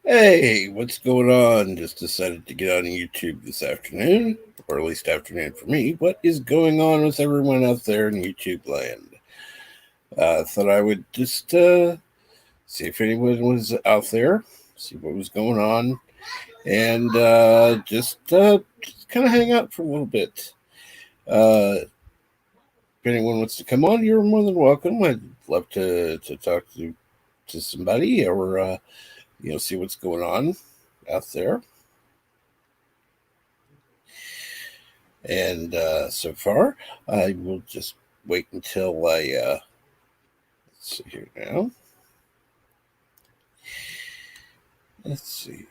Hey, what's going on? Just decided to get on YouTube this afternoon, or at least afternoon for me. What is going on with everyone out there in YouTube land? Thought I would just see if anyone was out there, see what was going on, and just kind of hang out for a little bit. If anyone wants to come on, you're more than welcome. I'd love to talk to somebody or see what's going on out there. And so far, I will just wait until let's see here now. Let's see.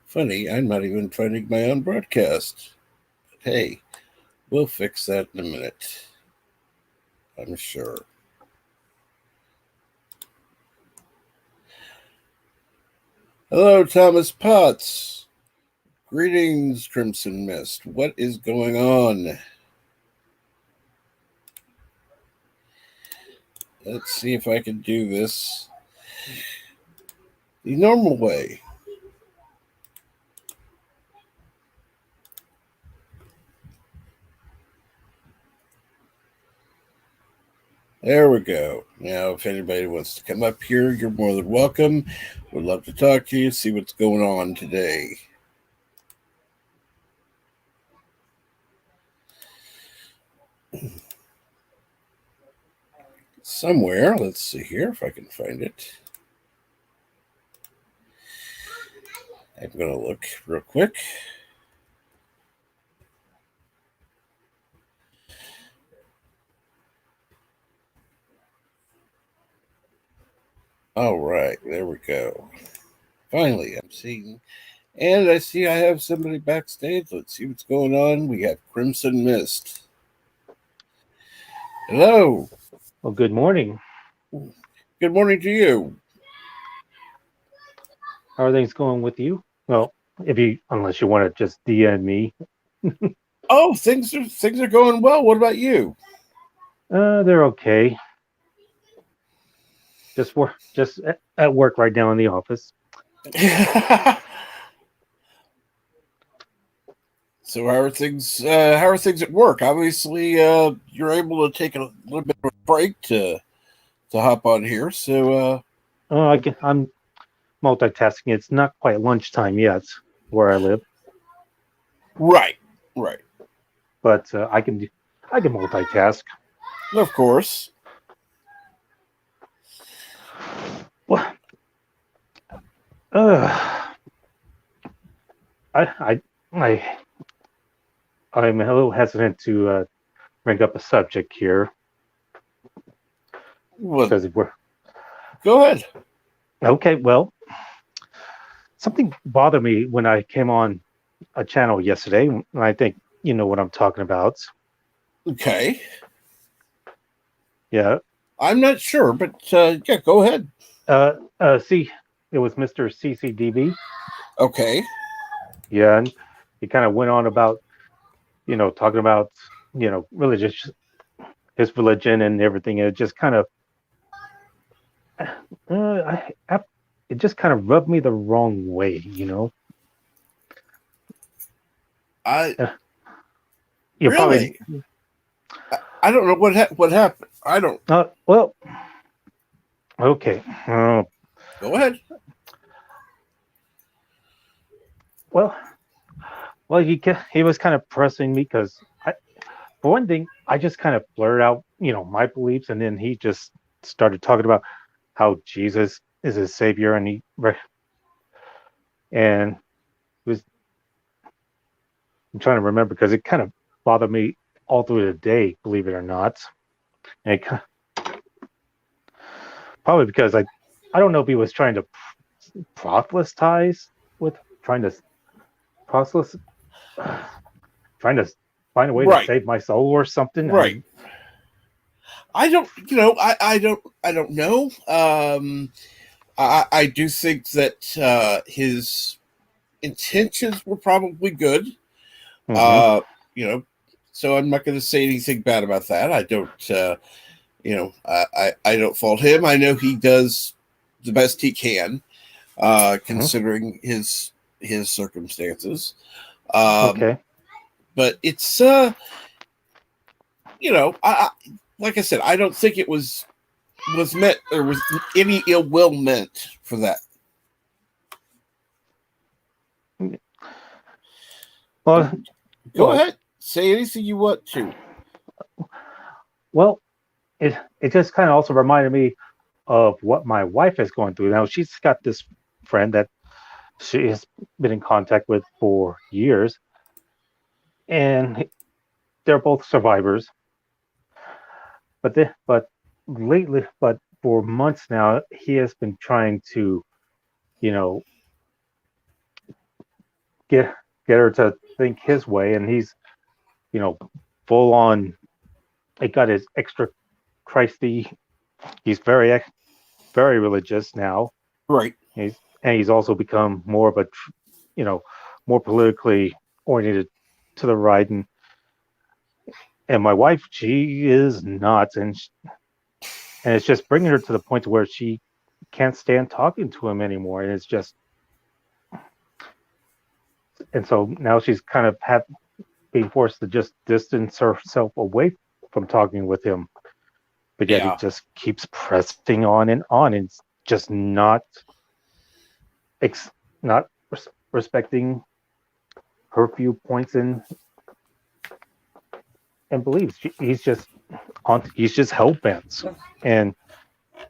Funny, I'm not even finding my own broadcast. But hey, we'll fix that in a minute. I'm sure. Hello, Thomas Potts. Greetings, Crimson Mist. What is going on? Let's see if I can do this the normal way. There we go. Now, if anybody wants to come up here, you're more than welcome. Would love to talk to you, see what's going on today. Somewhere, let's see here if I can find it. I'm going to look real quick. All right, there we go. Finally, I'm seeing, and I see I have somebody backstage. Let's see what's going on. We have Crimson Mist. Hello. Well, good morning. Good morning to you. How are things going with you? Well, unless you want to just DM me. Oh, things are going well. What about you? They're okay. Just at work right now in the office. So how are things? How are things at work? Obviously, you're able to take a little bit of a break to hop on here. So, I'm multitasking. It's not quite lunchtime yet where I live. right, but I can multitask. Of course. Well, I'm a little hesitant to bring up a subject here. Because go ahead. Okay, well, something bothered me when I came on a channel yesterday, and I think you know what I'm talking about. Okay. Yeah. I'm not sure, but yeah, go ahead. See, it was Mr. CCDB. Okay. Yeah, and he kind of went on about, talking about, his religion and everything. And it just kind of, it just kind of rubbed me the wrong way, You're really? Probably. I don't know what happened. I don't. Well, okay. Go ahead. Well, he was kind of pressing me because for one thing, I just kind of blurted out, my beliefs, and then he just started talking about how Jesus is his savior, and he was. I'm trying to remember because it kind of bothered me all through the day, believe it or not. And probably because I don't know if he was trying to proselytize with trying to find a way to save my soul or something. Right. I don't, I don't know. I do think that his intentions were probably good. So I'm not going to say anything bad about that. I don't, I don't fault him. I know he does the best he can, considering his circumstances. Okay. But it's like I said, I don't think it was meant, or was any ill will meant for that. Well, Go ahead, say anything you want to. Well, it just kind of also reminded me of what my wife is going through now. She's got this friend that she has been in contact with for years, and they're both survivors. But lately, but for months now, he has been trying to, you know, get her to think his way, and he's, full on. He got his extra Christy. He's very religious now. Right. He's also become more of a, more politically oriented to the right, and my wife, she is not, and it's just bringing her to the point where she can't stand talking to him anymore, and it's just, and so now she's kind of being forced to just distance herself away from talking with him, but yet he just keeps pressing on, and it's just not respecting her viewpoints and beliefs. He's just hell bent, and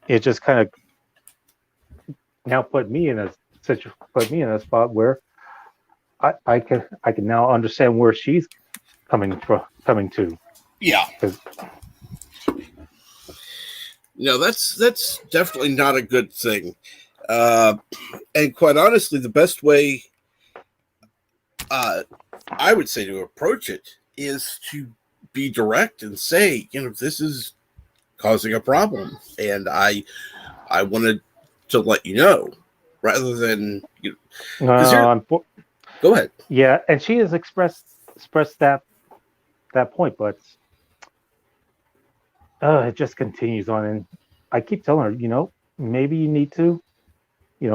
it just kind of now put me in a spot where I can now understand where she's coming to. Yeah. No, that's definitely not a good thing. And quite honestly, the best way I would say to approach it is to be direct and say, this is causing a problem, and I wanted to let you know, rather than go ahead. Yeah, and she has expressed that point, but it just continues on, and I keep telling her, maybe you need to,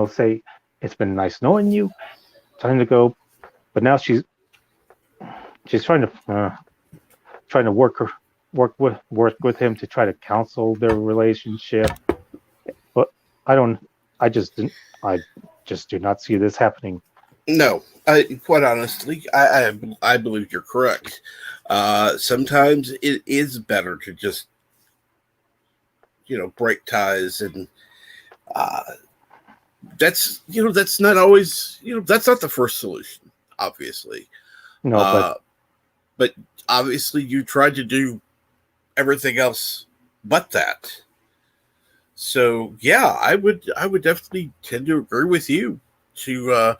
say, it's been nice knowing you, time to go. But now she's trying to work with him to try to counsel their relationship. But I just do not see this happening. No, quite honestly, I believe you're correct. Sometimes it is better to just, break ties, and that's not always, that's not the first solution, obviously. No, but obviously you tried to do everything else but that. So yeah, I would definitely tend to agree with you to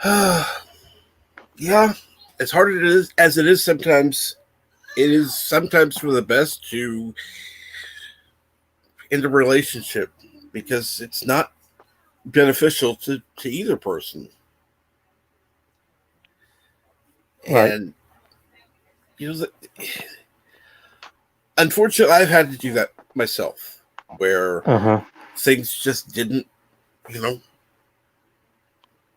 yeah, as hard as it is sometimes, it is sometimes for the best to end a relationship, because it's not beneficial to either person. Right. And unfortunately, I've had to do that myself, where things just didn't,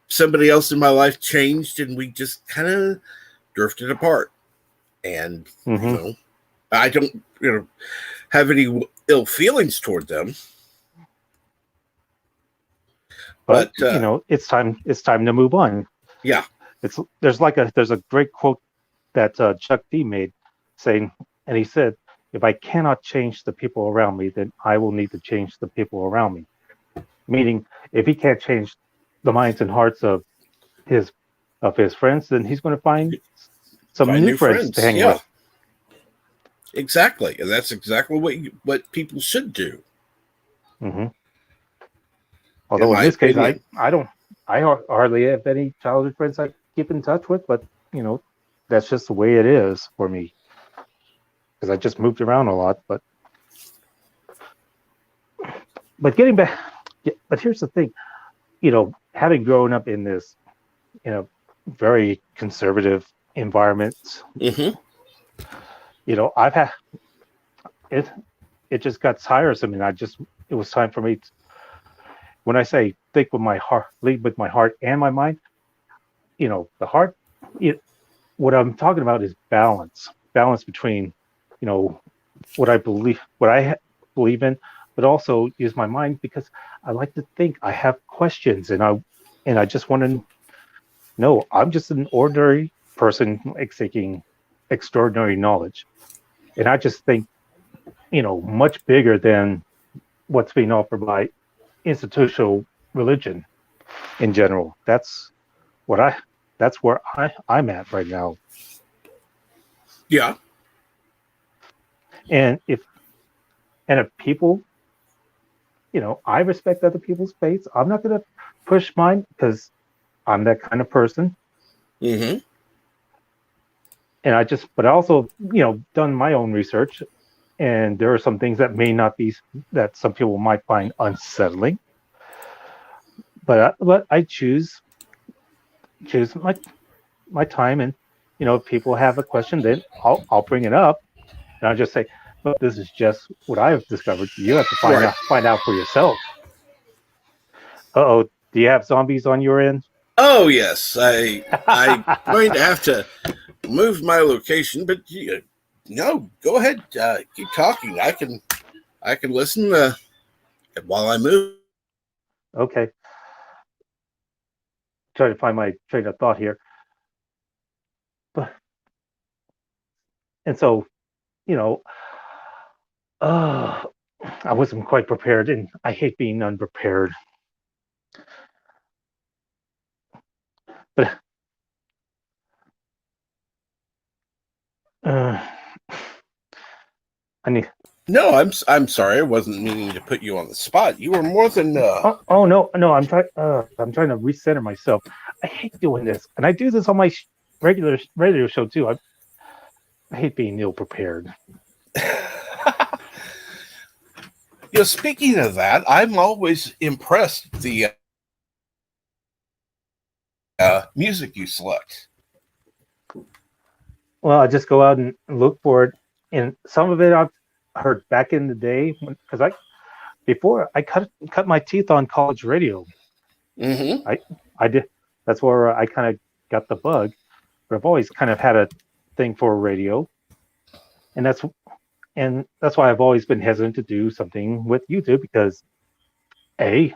somebody else in my life changed, and we just kind of drifted apart. And I don't have any ill feelings toward them, but it's time to move on. Yeah. There's a great quote that Chuck D made, saying, and he said, "If I cannot change the people around me, then I will need to change the people around me." Meaning, if he can't change the minds and hearts of his friends, then he's going to find some new friends to hang with. Exactly, and that's exactly what people should do. Mm-hmm. Although in this case, I hardly have any childhood friends I keep in touch with, but that's just the way it is for me, because I just moved around a lot. But getting back, but here's the thing, having grown up in this, very conservative environment, I've had it. It just got tiresome, and it was time for me when I say think with my heart, lead with my heart and my mind, the heart, it, what I'm talking about is balance between, you know, what I believe in, but also use my mind because I like to think. I have questions, and I just want to know. I'm just an ordinary person seeking extraordinary knowledge, and I just think, much bigger than what's being offered by institutional religion in general. What I that's where I'm at right now. Yeah. And if people, I respect other people's faiths. I'm not going to push mine because I'm that kind of person. Mm-hmm. And but I also, done my own research, and there are some things that may not be that some people might find unsettling. But I choose my time, and if people have a question, then I'll bring it up, and I'll just say, "Look, this is just what I've discovered. You have to Right. find out for yourself." Oh, do you have zombies on your end? Oh yes, I'm going to have to move my location, but no, go ahead, keep talking. I can listen while I move. Okay, try to find my train of thought here. But and so, you know, uh, I wasn't quite prepared, and I hate being unprepared. But uh, I need. No, I'm sorry. I wasn't meaning to put you on the spot. You were more than Oh no, no, I'm trying to recenter myself. I hate doing this, and I do this on my regular radio show too. I hate being ill prepared. Speaking of that, I'm always impressed with the music you select. Well, I just go out and look for it, and some of it I've heard back in the day because before I cut my teeth on college radio. Mm-hmm. I did. That's where I kind of got the bug. But I've always kind of had a thing for radio, and that's why I've always been hesitant to do something with YouTube because a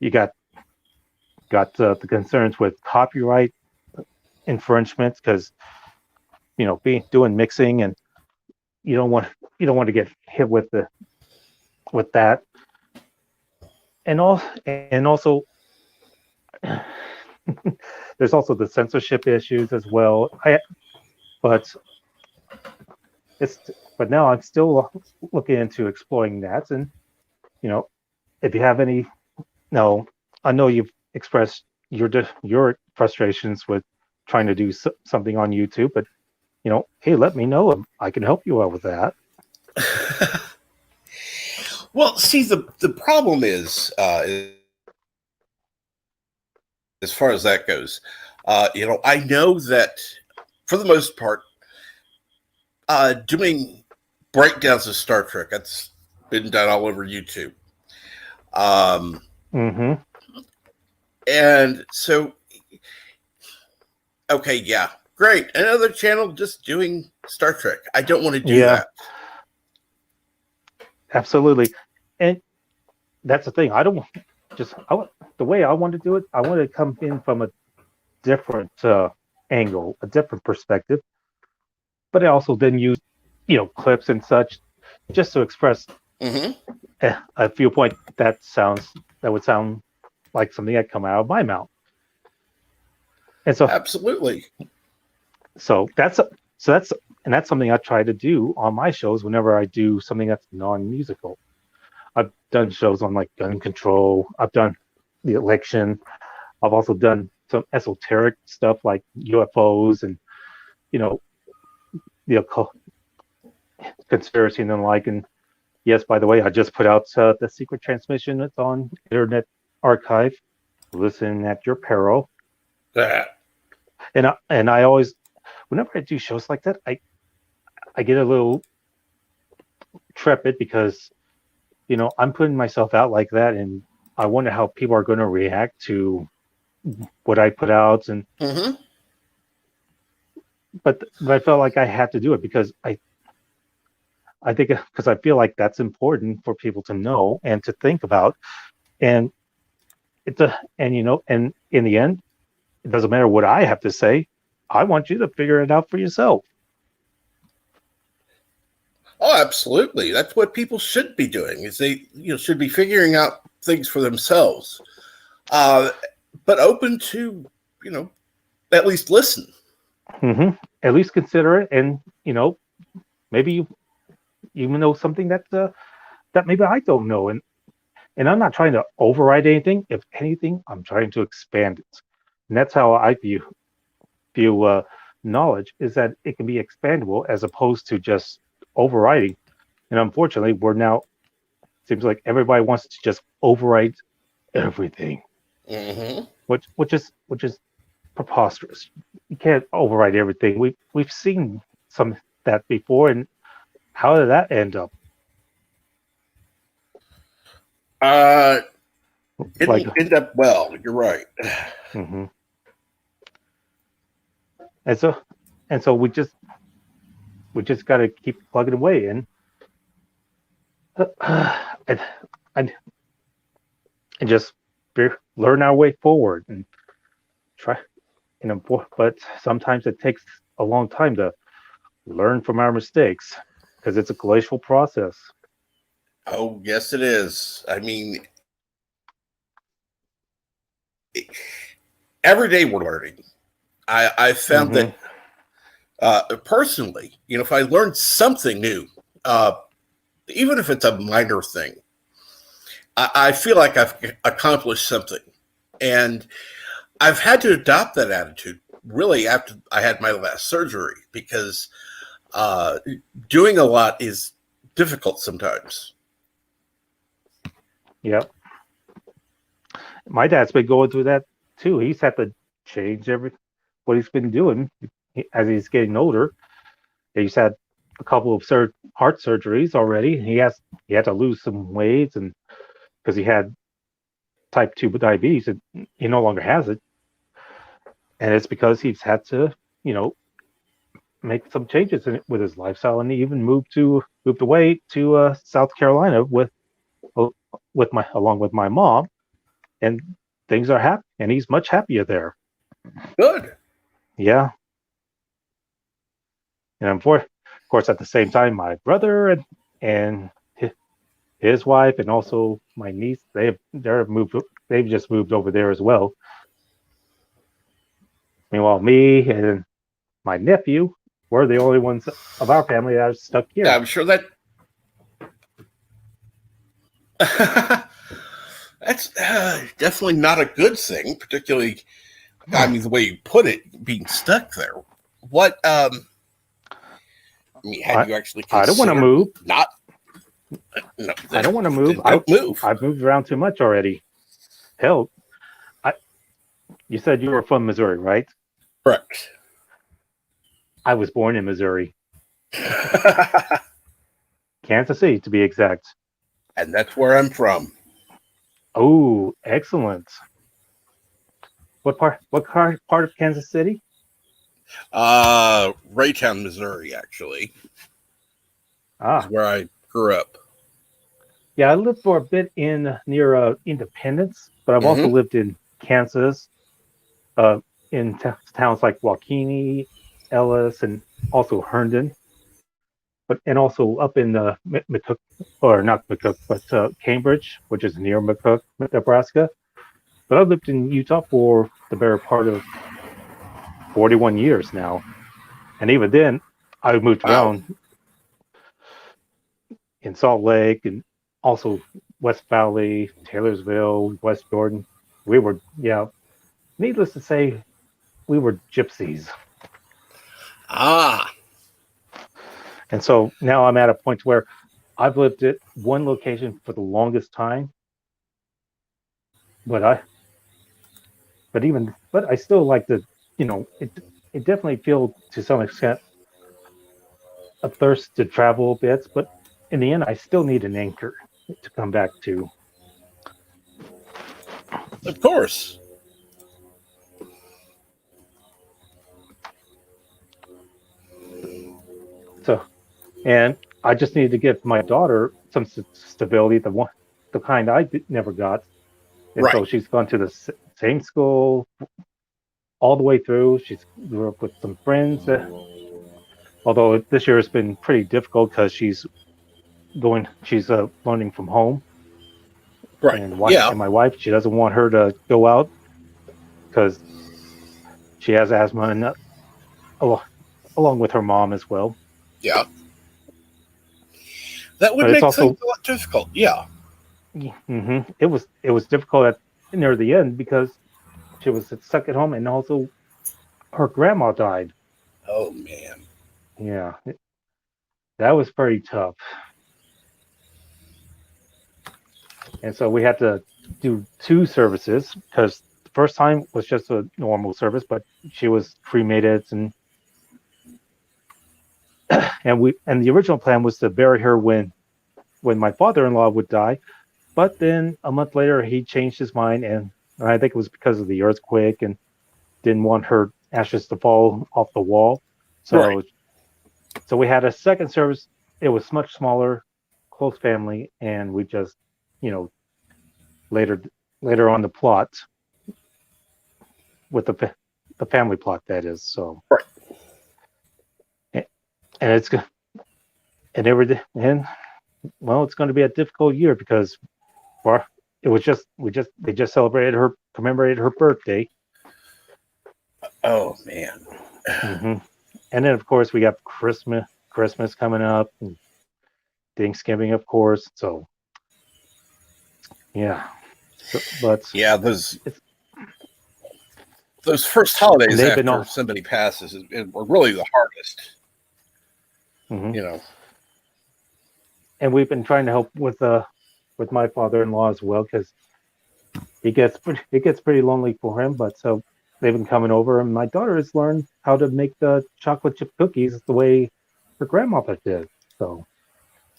you got the concerns with copyright infringements because being doing mixing, and you don't want to get hit with that, and also there's also the censorship issues as well. But it's but now I'm still looking into exploring that, and you know if you have any, no, I know you've expressed your frustrations with trying to do something on YouTube, but hey, let me know. I can help you out with that. Well, see, the problem is, as far as that goes, I know that for the most part, doing breakdowns of Star Trek, that's been done all over YouTube. Mm-hmm. And so, okay, yeah, great. Another channel just doing Star Trek. I don't want to do that. Absolutely. And that's the thing. I don't the way I want to do it, I want to come in from a different angle, a different perspective. But I also then use, clips and such just to express a viewpoint that would sound like something that come out of my mouth. And so absolutely. So that's something I try to do on my shows whenever I do something that's non-musical. I've done shows on like gun control. I've done the election. I've also done some esoteric stuff like UFOs and the occult, conspiracy and the like. And yes, by the way, I just put out the secret transmission. It's on Internet Archive. Listen at your peril. And I always, whenever I do shows like that, I get a little trepid because I'm putting myself out like that, and I wonder how people are going to react to what I put out, and Mm-hmm. but I felt like I had to do it because I think because I feel like that's important for people to know and to think about, and and and in the end, it doesn't matter what I have to say. I want you to figure it out for yourself. Oh, absolutely. That's what people should be doing. Is they should be figuring out things for themselves, uh, but open to at least listen. Hmm. At least consider it, and maybe you even know something that maybe I don't know, and I'm not trying to override anything. If anything, I'm trying to expand it, and that's how I view knowledge, is that it can be expandable as opposed to just overriding. And unfortunately, we're now seems like everybody wants to just override everything, Mm-hmm. which is preposterous. You can't override everything. We've seen some that before, and how did that end up? Uh, it Like, didn't end up well. You're right. hmm and so we just got to keep plugging away, and and, and just learn our way forward and try. But sometimes it takes a long time to learn from our mistakes because it's a glacial process. Oh, yes, it is. I mean, every day we're learning. I found Hmm. that personally, if I learn something new, uh, even if it's a minor thing, I feel like I've accomplished something. And I've had to adopt that attitude really after I had my last surgery because uh, doing a lot is difficult sometimes. Yep. My dad's been going through that too. He's had to change what he's been doing as he's getting older. He's had a couple of heart surgeries already. He had to lose some weight, and because he had type 2 diabetes, and he no longer has it. And it's because he's had to, you know, make some changes with his lifestyle, and he even moved away to South Carolina uh, with my along with my mom, and things are happy, and he's much happier there. Good. Yeah, and of course, at the same time, my brother and his wife, and also my niece, they've just moved over there as well. Meanwhile, me and my nephew, we're the only ones of our family that are stuck Yeah, here. I'm sure that that's definitely not a good thing, particularly, I mean, the way you put it, being stuck there. What, I mean, had I you actually I don't want to considered move. not? No, I don't want to move. then don't move. I've moved around too much already. Hell, I you said you were from Missouri, right? Correct. I was born in Missouri, Kansas City to be exact. And that's where I'm from. Oh, excellent. What part of Kansas City? Raytown, Missouri, actually, is Ah, where I grew up. yeah, I lived for a bit in near Independence, but I've also Mm-hmm. lived in Kansas, uh, in towns like Waukene, Ellis, and also Herndon, but and also up in McCook, or not McCook, but Cambridge, which is near McCook, Nebraska. But I've lived in Utah for the better part of 41 years now, and even then, I moved Wow. around in Salt Lake and also West Valley, Taylorsville, West Jordan. We were, yeah, needless to say, we were gypsies. Ah, And so now I'm at a point where I've lived at one location for the longest time, but I still like to, it definitely feel to some extent a thirst to travel bits, but in the end, I still need an anchor to come back to. Of course. So, and I just needed to give my daughter some stability, the kind I never got. And Right. so she's gone to the same school all the way through. She's grew up with some friends. Although this year has been pretty difficult because she's learning from home. Right. And Yeah. my wife, she doesn't want her to go out because she has asthma, and along with her mom as well. Yeah. That would But it's make things also a lot difficult. Yeah. it was difficult near the end because she was stuck at home, and also her grandma died. Oh man. Yeah, that was pretty tough. And so we had to do two services because the first time was just a normal service, but she was cremated, and the original plan was to bury her when my father-in-law would die. But then a month later, he changed his mind, and I think it was because of the earthquake and didn't want her ashes to fall off the wall. Right. So we had a second service. It was much smaller, close family, and we just, you know, later later on the plot with the family plot, that is. So Right. and it's and everything and well, it's going to be a difficult year because for it was just they just commemorated her birthday. Oh man. hmm And then of course we got Christmas coming up, and Thanksgiving, of course. So yeah, but Yeah, it's those first and holidays they've been after all. somebody passes were really the hardest. hmm You know. And we've been trying to help with my father-in-law as well because it gets pretty lonely for him. But so they've been coming over, and my daughter has learned how to make the chocolate chip cookies the way her grandmother did. So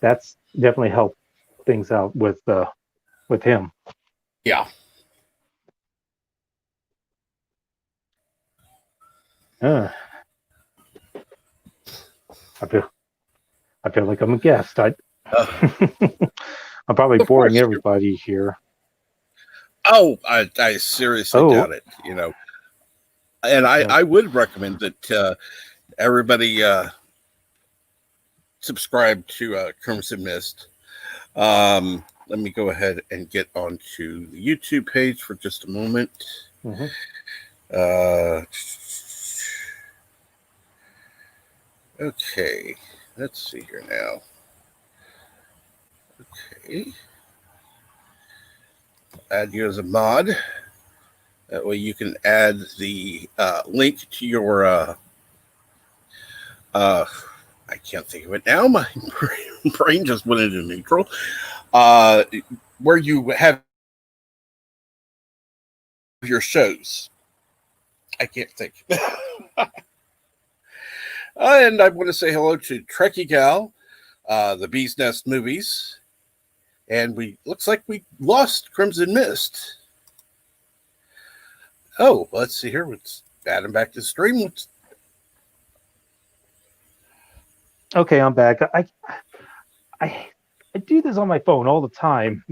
that's definitely helped things out with him. Yeah. Uh, I feel I feel like I'm a guest. Uh, I'm probably of boring course. everybody here. Oh, I seriously Oh, doubt it. You know, and uh, I would recommend that everybody subscribe to Crimson Mist. Let me go ahead and get onto the YouTube page for just a moment. mhm. Uh, okay, let's see here now. Okay, add you as a mod. That way you can add the link to your. Uh, I can't think of it now. My brain just went into neutral. Uh, where you have your shows. I can't think. And I want to say hello to Trekkie Gal, the Bee's Nest movies, and we looks like we lost Crimson Mist. Oh, let's see here. Let's add him back to the stream. Okay, I'm back. I I do this on my phone all the time.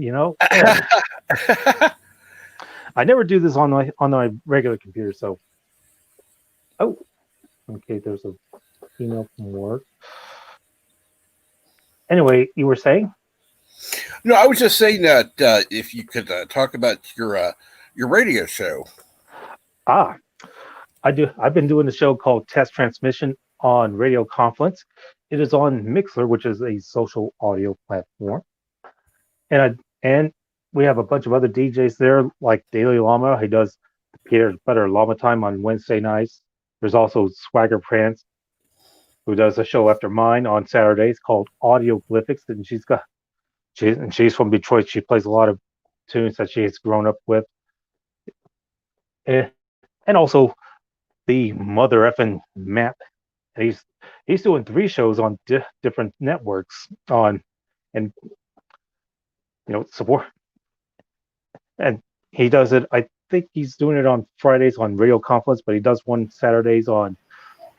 I never do this on my regular computer. So, oh, okay. There's a email from work. Anyway, you were saying? No, I was just saying that if you could talk about your radio show. Ah, I do. I've been doing a show called Test Transmission on Radio Confluence. It is on Mixler, which is a social audio platform, and and we have a bunch of other DJs there, like Daily Llama. He does Peter Better Llama Time on Wednesday nights. There's also Swagger Prance, who does a show after mine on Saturdays called Audio Glyphics, and she's from Detroit. She plays a lot of tunes that she has grown up with, and, and also the mother effing Matt. He's doing three shows on different networks on, and support, and he does it. I think he's doing it on Fridays on Radio Confluence, but he does one Saturdays on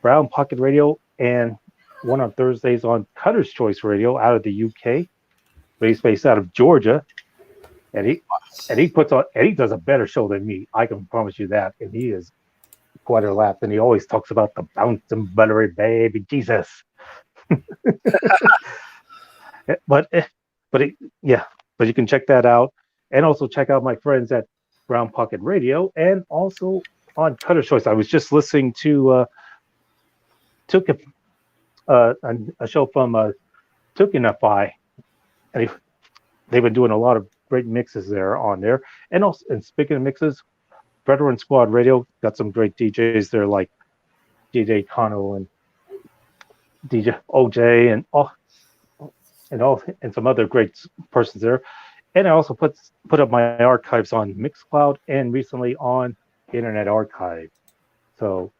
Brown Pocket Radio and one on Thursdays on Cutter's Choice Radio out of the UK. But he's based out of Georgia, and he puts on and he does a better show than me. I can promise you that. And he is quite a laugh, and he always talks about the bouncing buttery baby Jesus. but you can check that out, and also check out my friends at Brown Pocket Radio, and also on Cutter's Choice. I was just listening to a show from Tukinify, and they've been doing a lot of great mixes there on there. And also, and speaking of mixes, Veteran Squad Radio got some great DJs there, like DJ Kano and DJ OJ and some other great persons there. And I also put up my archives on Mixcloud and recently on Internet Archive. So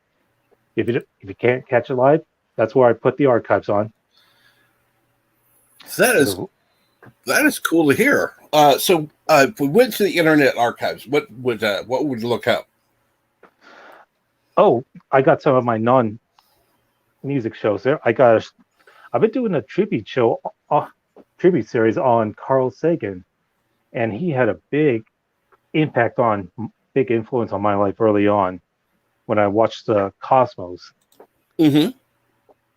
if you can't catch it live, that's where I put the archives on. That is cool to hear. So if we went to the Internet Archives, what would you look up? Oh, I got some of my non-music shows there. I've been doing a tribute series on Carl Sagan, and he had a big influence on my life early on when I watched Cosmos. Mm-hmm.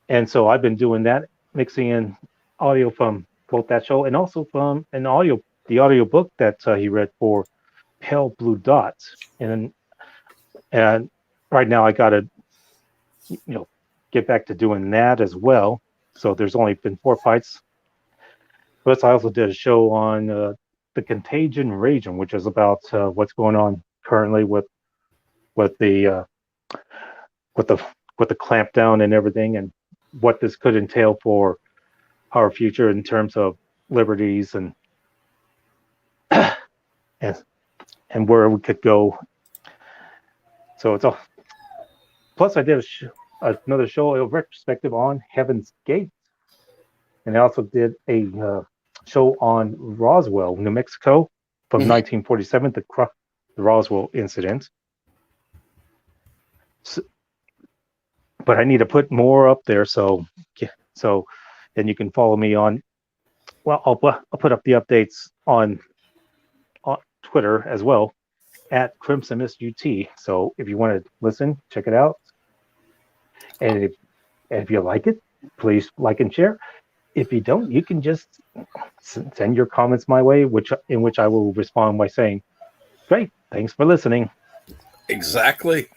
And so I've been doing that, mixing in audio from both that show and also from the audio book that he read for Pale Blue Dots. And right now I got to, get back to doing that as well. So there's only been 4 fights. Plus I also did a show on the Contagion Region, which is about what's going on currently with the clampdown and everything, and what this could entail for our future in terms of liberties and where we could go. So it's all. Plus, I did another show, a retrospective on Heaven's Gate, and I also did a show on Roswell, New Mexico, from 1947, the Roswell incident. But I need to put more up there, so then you can follow me on. Well, I'll put up the updates on Twitter as well at Crimson Mist UT. So if you want to listen, check it out. And if you like it, please like and share. If you don't, you can just send your comments my way, in which I will respond by saying, "Great, thanks for listening." Exactly.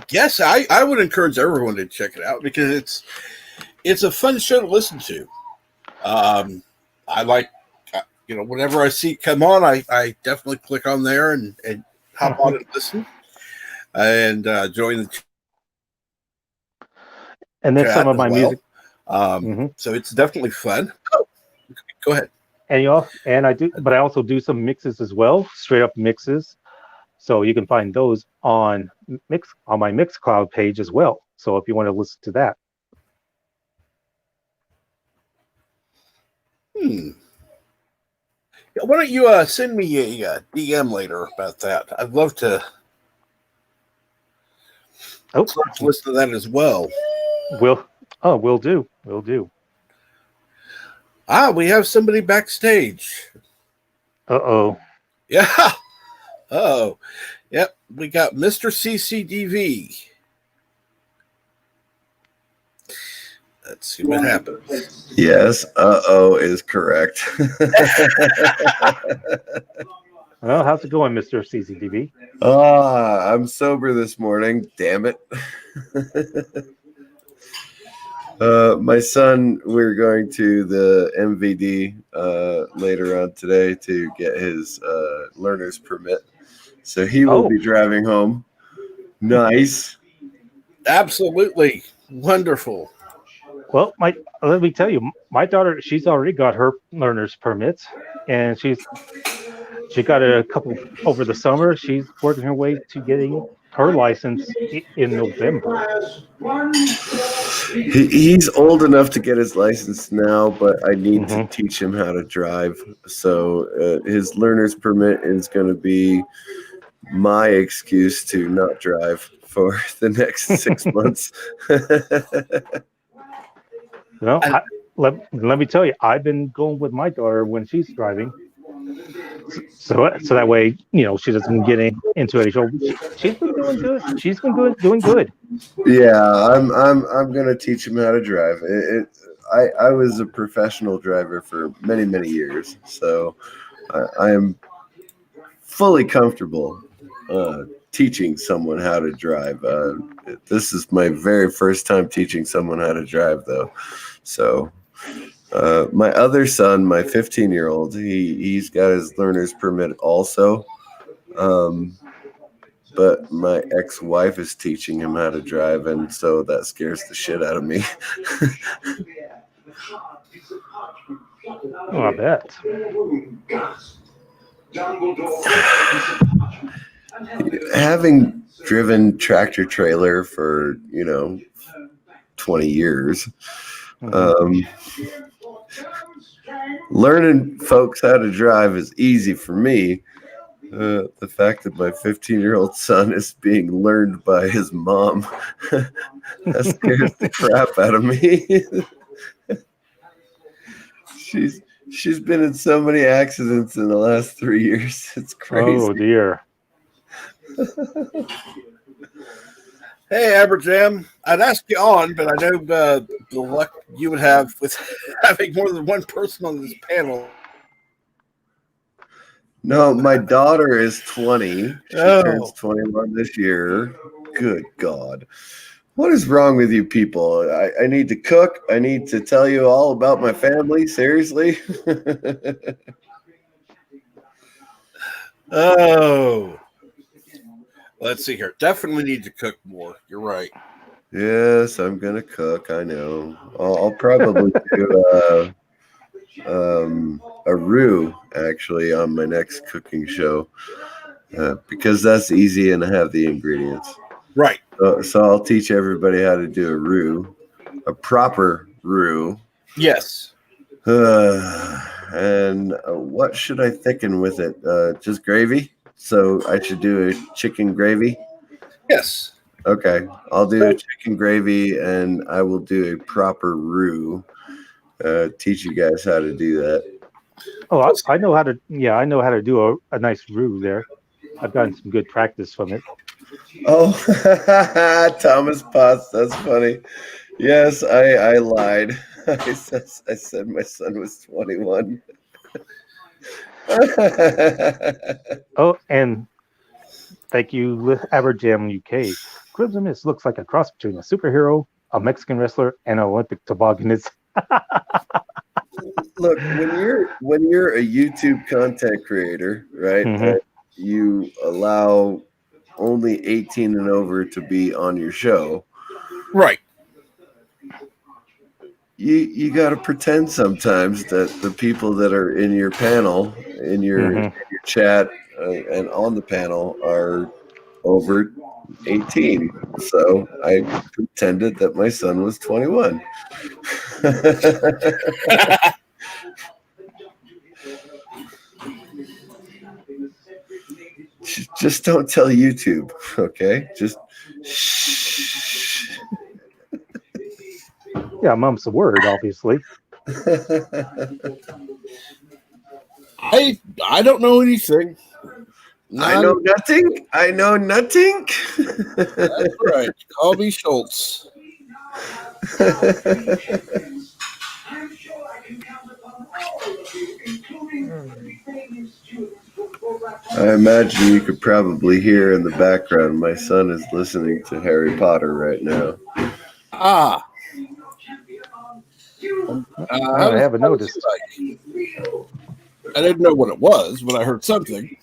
Yes, I would encourage everyone to check it out because it's a fun show to listen to. I like, whenever I see it come on, I definitely click on there and hop on and listen and join the and then some of my music. So it's definitely fun. Oh, go ahead. And I also do some mixes as well, straight up mixes. So you can find those on my Mixcloud page as well. So if you want to listen to that. Why don't you send me a DM later about that? I'd love to listen to that as well. Will do. We have somebody backstage. Uh-oh. Yeah. Oh, yep. We got Mr. CCDV. Let's see what happens. Yes, is correct. Well, how's it going, Mr. CCDV? I'm sober this morning. Damn it. My son, we're going to the MVD later on today to get his learner's permit. So he will be driving home. Nice. Absolutely wonderful. Well, let me tell you, my daughter, she's already got her learner's permits, and she got a couple over the summer. She's working her way to getting her license in November. He's old enough to get his license now, but I need to Mhm. teach him how to drive. So his learner's permit is going to be my excuse to not drive for the next 6 months. Well, And- let me tell you, I've been going with my daughter when she's driving, so that way, she doesn't get into any trouble. She's been doing good. She's been doing good. Yeah, I'm gonna teach him how to drive. I was a professional driver for many years, so I am fully comfortable teaching someone how to drive. This is my very first time teaching someone how to drive, though. So my other son, my 15-year-old, he's got his learner's permit also. But my ex-wife is teaching him how to drive, and so that scares the shit out of me. Oh, I bet. Having driven tractor trailer for 20 years, learning folks how to drive is easy for me. The fact that my 15-year-old son is being learned by his mom, that scares the crap out of me. She's been in so many accidents in the last 3 years. It's crazy. Oh dear. Hey, Aberjam, I'd ask you on, but I know the luck you would have with having more than one person on this panel. No, my daughter is 20. She Oh. turns 21 this year. Good God. What is wrong with you people? I need to cook. I need to tell you all about my family. Seriously? Oh. Let's see here. Definitely need to cook more. You're right. Yes, I'm going to cook. I know. I'll probably do a roux, actually, on my next cooking show because that's easy and I have the ingredients. Right. So I'll teach everybody how to do a roux, a proper roux. Yes. And what should I thicken with it? Just gravy? So I should do a chicken gravy? Yes. Okay. I'll do a chicken gravy and I will do a proper roux. Teach you guys how to do that. Oh, I know how to. Yeah, I know how to do a nice roux there. I've gotten some good practice from it. Oh, Thomas Potts. That's funny. Yes, I lied. I said my son was 21. Oh, and thank you, Aberjam UK. Crimson Mist looks like a cross between a superhero, a Mexican wrestler, and an Olympic tobogganist. Look, when you're a YouTube content creator, right? Mhm. You allow only 18 and over to be on your show. Right. You got to pretend sometimes that the people that are in your panel, in your chat, and on the panel are over 18. So I pretended that my son was 21. Just don't tell YouTube, okay? Just shh. Yeah, mum's the word, obviously. I don't know anything. I know nothing. I know nothing. That's right. Call me Schultz. I imagine you could probably hear in the background my son is listening to Harry Potter right now. Ah. I haven't noticed. I didn't know what it was, but I heard something.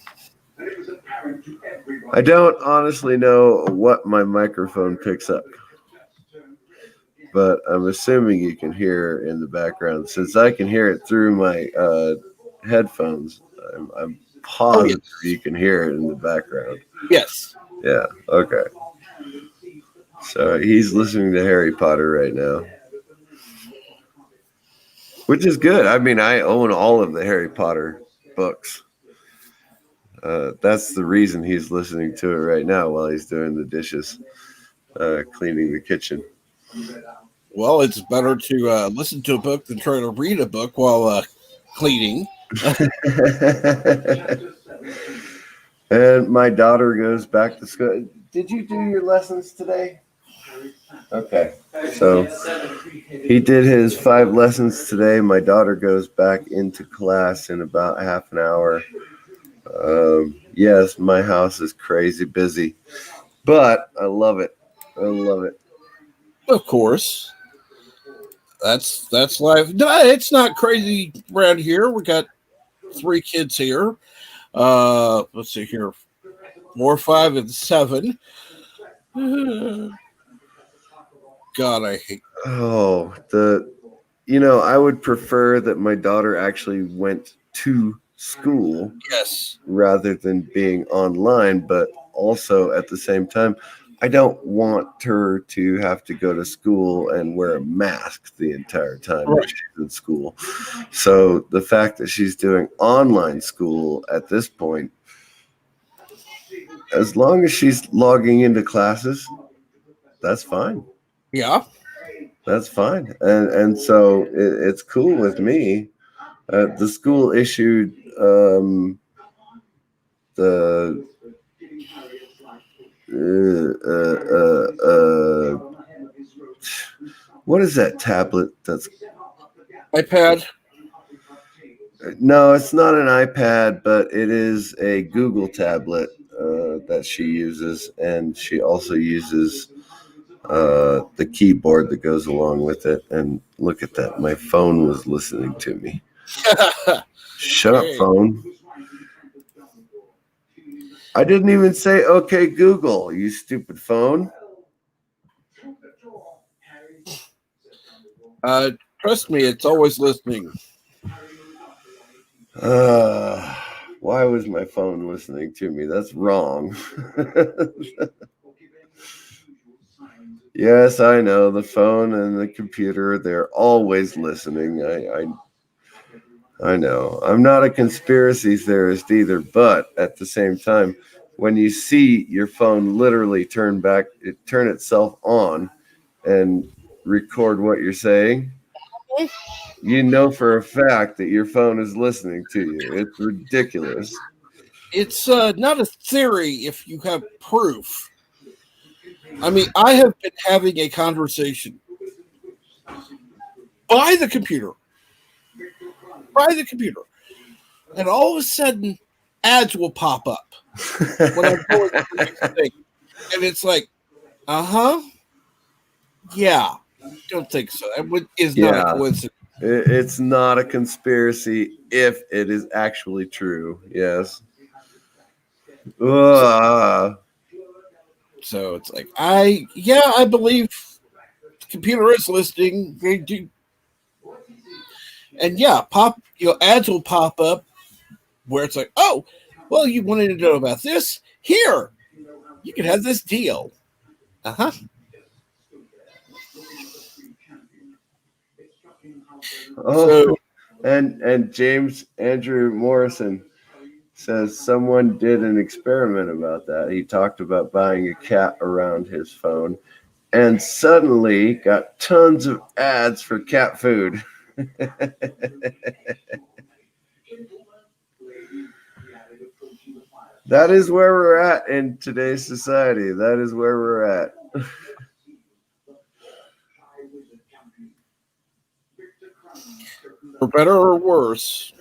I don't honestly know what my microphone picks up, but I'm assuming you can hear in the background. Since I can hear it through my headphones, I'm positive you can hear it in the background. Yes. Yeah. Okay. So he's listening to Harry Potter right now, which is good. I mean, I own all of the Harry Potter books. That's the reason he's listening to it right now while he's doing the dishes, cleaning the kitchen. Well, it's better to listen to a book than try to read a book while cleaning. And my daughter goes back to school. Did you do your lessons today? Okay. So he did his 5 lessons today. My daughter goes back into class in about half an hour. Yes, my house is crazy busy, but I love it. I love it. Of course. That's life. No, it's not crazy around here. We got 3 kids here. Let's see here. 4, 5, and 7. God, I hate. Oh, I would prefer that my daughter actually went to school Yes. rather than being online, but also at the same time, I don't want her to have to go to school and wear a mask the entire time that she's in school. So the fact that she's doing online school at this point, as long as she's logging into classes, that's fine. Yeah. That's fine. And so it's cool with me. The school issued the what is that tablet that's iPad? No, it's not an iPad, but it is a Google tablet that she uses, and she also uses the keyboard that goes along with it. And look at that, my phone was listening to me. Shut up, phone. I didn't even say, okay, Google, you stupid phone. Trust me, it's always listening. Why was my phone listening to me? That's wrong. Yes, I know, the phone and the computer, they're always listening. I know. I'm not a conspiracy theorist either, but at the same time, when you see your phone literally turn itself on and record what you're saying, you know for a fact that your phone is listening to you. It's ridiculous. It's not a theory if you have proof. I mean, I have been having a conversation by the computer, and all of a sudden, ads will pop up when I'm going to the next thing, and it's like, yeah, don't think so. That is not a coincidence. It's not a conspiracy if it is actually true. Yes. So it's like, I believe the computer is listening. They do. And ads will pop up where it's like, oh, well, you wanted to know about this? Here, you can have this deal. Oh, and James Andrew Morrison says someone did an experiment about that. He talked about buying a cat around his phone and suddenly got tons of ads for cat food. That is where we're at in today's society. That is where we're at. For better or worse.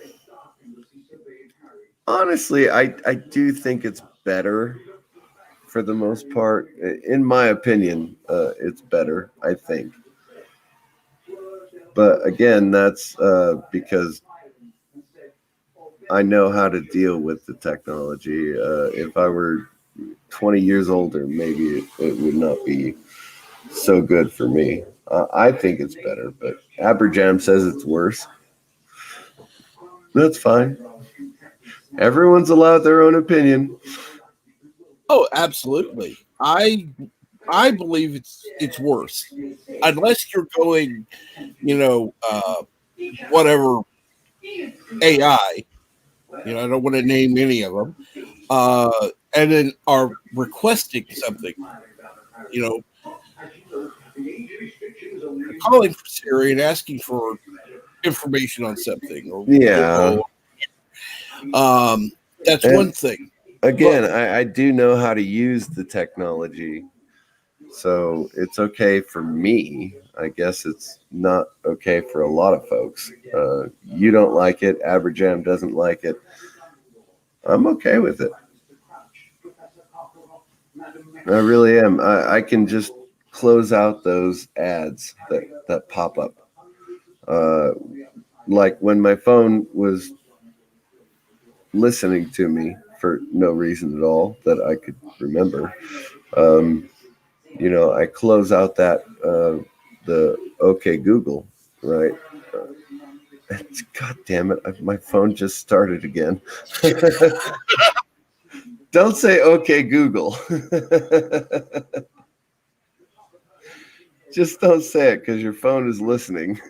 Honestly, I do think it's better for the most part. In my opinion, it's better, I think. But again, that's because I know how to deal with the technology. If I were 20 years older, maybe it would not be so good for me. I think it's better, but Aberjam says it's worse. That's fine. Everyone's allowed their own opinion. Oh, absolutely. I I believe it's worse, unless you're going, whatever AI. I don't want to name any of them, and then are requesting something. Calling for Siri and asking for information on something, or Yeah. that's one thing. Again, I do know how to use the technology, so it's okay for me. I guess it's not okay for a lot of folks. You don't like it. Average Am doesn't like it. I'm okay with it. I really am. I can just close out those ads that pop up. Like when my phone was listening to me for no reason at all that I could remember. I close out that the OK Google, right? God damn it! My phone just started again. Don't say OK Google. Just don't say it because your phone is listening.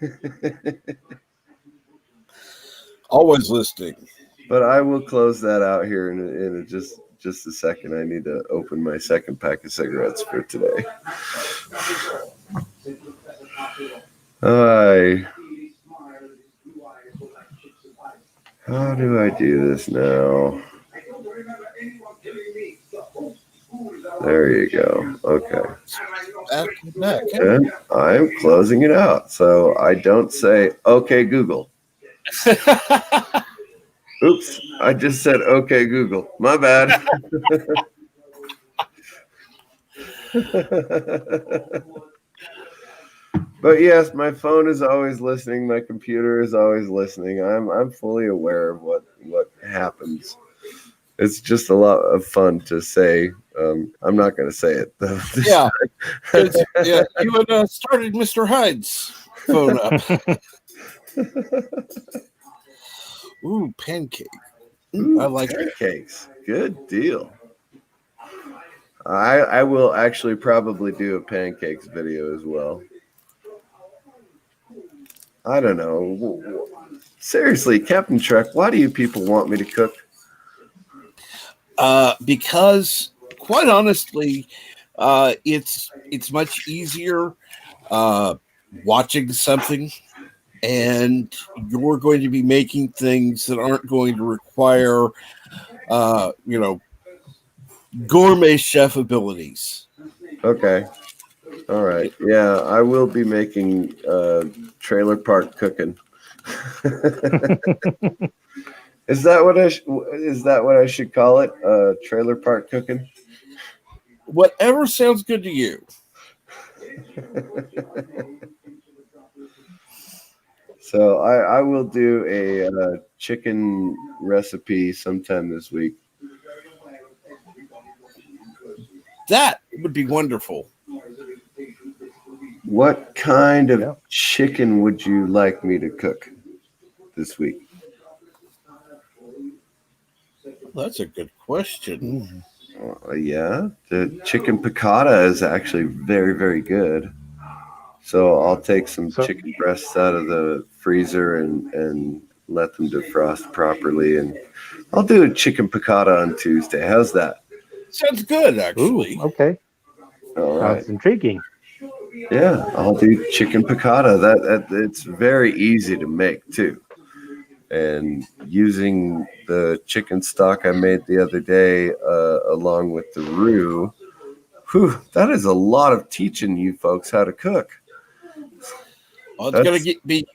Always listening. But I will close that out here in just a second. I need to open my second pack of cigarettes for today. How do I do this now? There you go. Okay. Back. And I'm closing it out. So I don't say, OK, Google. Oops, I just said, OK, Google. My bad. But yes, my phone is always listening. My computer is always listening. I'm fully aware of what happens. It's just a lot of fun to say. I'm not going to say it though. Yeah, you had started Mr. Hyde's phone up. Ooh, pancake. I like pancakes. Good deal. I will actually probably do a pancakes video as well. I don't know. Seriously, Captain Trek, why do you people want me to cook? Because, quite honestly, it's much easier watching something, and you're going to be making things that aren't going to require, gourmet chef abilities. Okay. All right. Yeah, I will be making trailer park cooking. Is that what I should call it? Trailer park cooking? Whatever sounds good to you. So I will do a chicken recipe sometime this week. That would be wonderful. What kind of chicken would you like me to cook this week? That's a good question. Yeah, the chicken piccata is actually very, very good. So I'll take some chicken breasts out of the freezer and let them defrost properly. And I'll do a chicken piccata on Tuesday. How's that? Sounds good, actually. Ooh, okay. All right. Sounds intriguing. Yeah, I'll do chicken piccata. That it's very easy to make too. And using the chicken stock I made the other day, along with the roux, that is a lot of teaching you folks how to cook. Well, it's going to be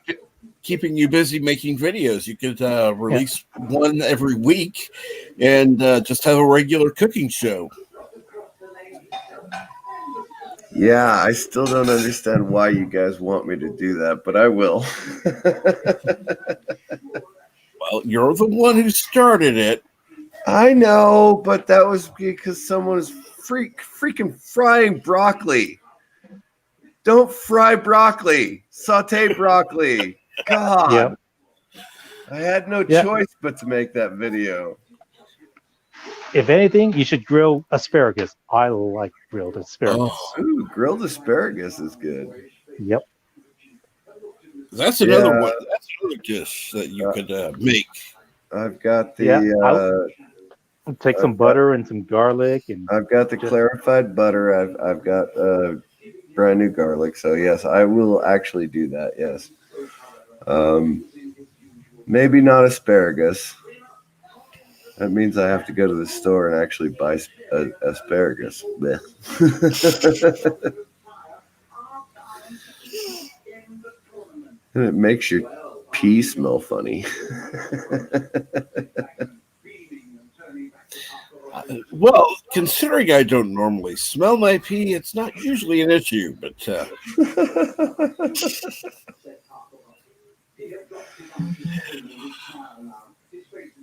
keeping you busy making videos. You could release one every week and just have a regular cooking show. Yeah, I still don't understand why you guys want me to do that, but I will. Well, you're the one who started it. I know, but that was because someone was freaking frying broccoli. Don't fry broccoli. Saute broccoli. God. Yep. I had no choice but to make that video. if anything, you should grill asparagus. I like grilled asparagus. Oh, Ooh, grilled asparagus is good. Yep. that's another Yeah. one. That's another dish that you could make. I've got the Yeah, I'll take some butter and some garlic and I've got the just- clarified butter. I've got brand new garlic. So yes, I will actually do that. Yes. Maybe not asparagus. That means I have to go to the store and actually buy asparagus. Blech. And it makes your pee smell funny. Well, considering I don't normally smell my pee, it's not usually an issue. But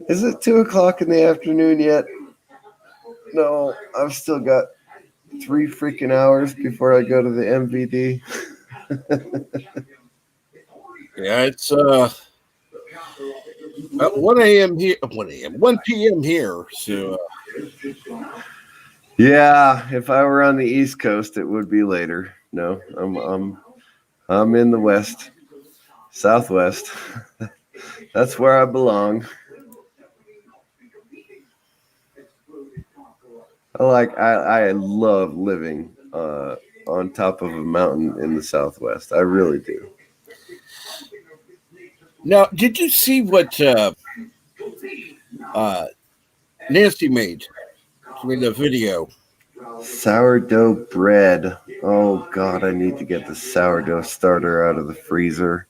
Is it 2:00 in the afternoon yet? No, I've still got 3 freaking hours before I go to the MVD. yeah, it's 1 a.m. here. 1 p.m. here. So Yeah, if I were on the East Coast, it would be later. No, I'm in the West, Southwest. That's where I belong. I love living on top of a mountain in the Southwest. I really do. now, did you see what Nancy made? She made a video. Sourdough bread. Oh God, I need to get the sourdough starter out of the freezer.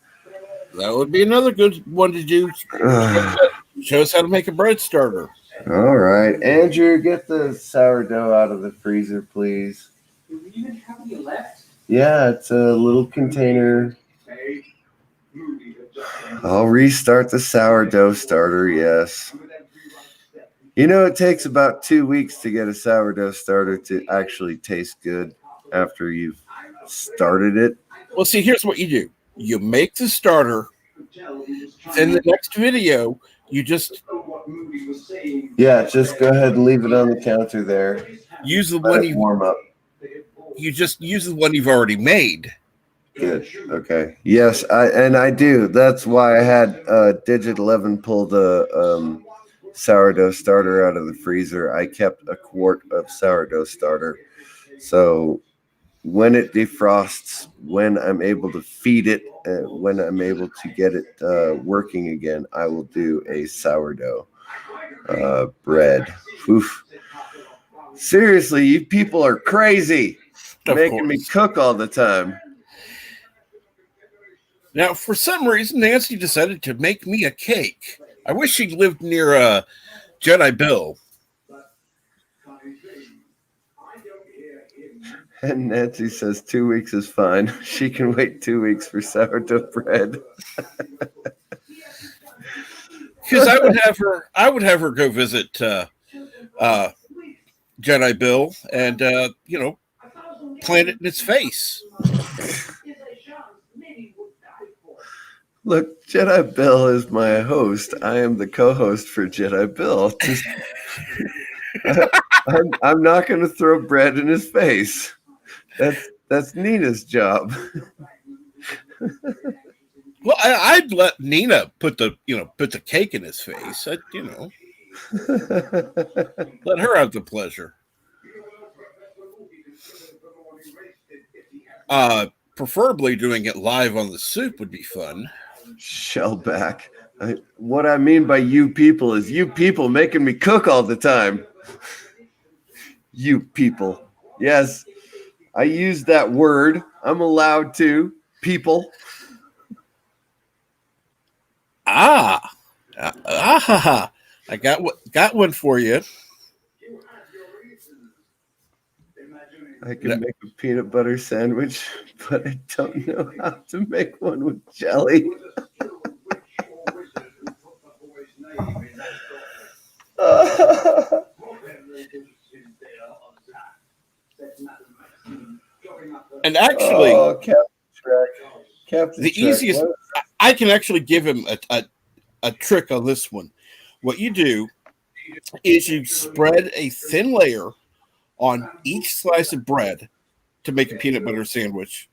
That would be another good one to do. Show us how to make a bread starter. All right, Andrew, get the sourdough out of the freezer, please. Yeah, it's a little container. I'll restart the sourdough starter, yes. You know, it takes about 2 weeks to get a sourdough starter to actually taste good after you've started it. Well, see, here's what you do. You make the starter. In the next video, you just Yeah, just go ahead and leave it on the counter there. use the Let one it warm up. you just use the one you've already made. Good. Okay. Yes, I do. That's why I had Digit 11 pull the sourdough starter out of the freezer. I kept a quart of sourdough starter. So when it defrosts, when I'm able to feed it, when I'm able to get it working again, I will do a sourdough bread. Oof. Seriously, you people are crazy. Of Making me course. cook all the time. Now, for some reason, Nancy decided to make me a cake. I wish she lived near Jedi Bill. And Nancy says 2 weeks is fine. She can wait 2 weeks for sourdough bread. Because I would have her go visit Jedi Bill and plant it in its face. Look, Jedi Bill is my host. I am the co-host for Jedi Bill. I'm not going to throw bread in his face. That's Nina's job. Well, I'd let Nina put the cake in his face. Let her have the pleasure. Preferably doing it live on the soup would be fun. Shellback. What I mean by you people is you people making me cook all the time. You people. Yes, I use that word. I'm allowed to. People. I got one for you. I can make a peanut butter sandwich, but I don't know how to make one with jelly. And actually, Captain the Trek, easiest what? I can actually give him a trick on this one. What you do is you spread a thin layer on each slice of bread to make a peanut butter sandwich,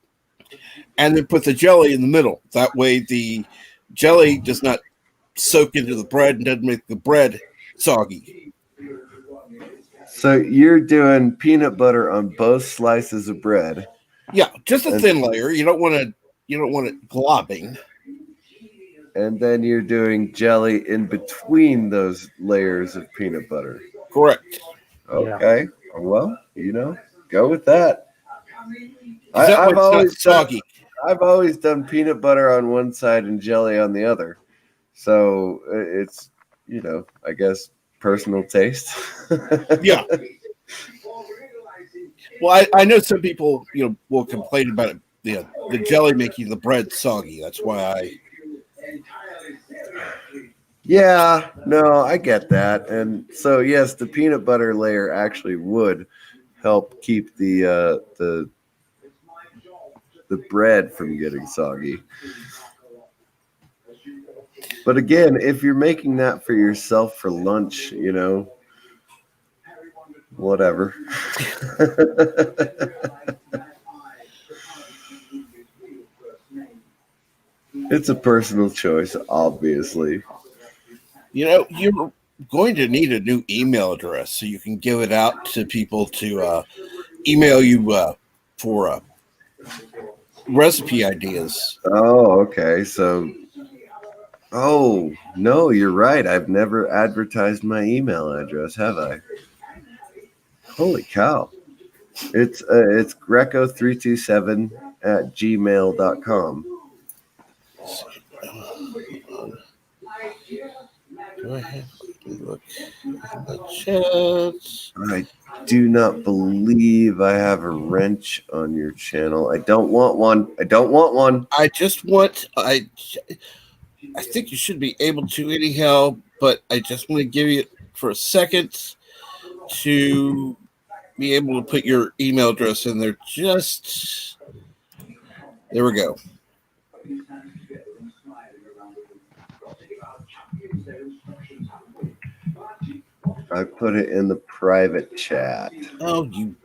and then put the jelly in the middle. That way the jelly does not soak into the bread and doesn't make the bread soggy. So you're doing peanut butter on both slices of bread. Yeah, just a thin layer. You don't want it globbing. And then you're doing jelly in between those layers of peanut butter. Correct. Okay. Yeah. Well, go with that. I've always done peanut butter on one side and jelly on the other. So it's, I guess personal taste. Yeah. Well, I know some people, will complain about it. The jelly making the bread soggy. That's why Yeah, no, I get that. And so, yes, the peanut butter layer actually would help keep the bread from getting soggy. But again, if you're making that for yourself for lunch, whatever. It's a personal choice, obviously. You're going to need a new email address so you can give it out to people to email you for recipe ideas. Oh, okay. So, no, you're right. I've never advertised my email address, have I? Holy cow. It's greco327@gmail.com. Do I have to look in the chat? I do not believe I have a wrench on your channel. I don't want one. I think you should be able to anyhow, but I just want to give you for a second to be able to put your email address in there. There we go. I put it in the private chat. Oh, you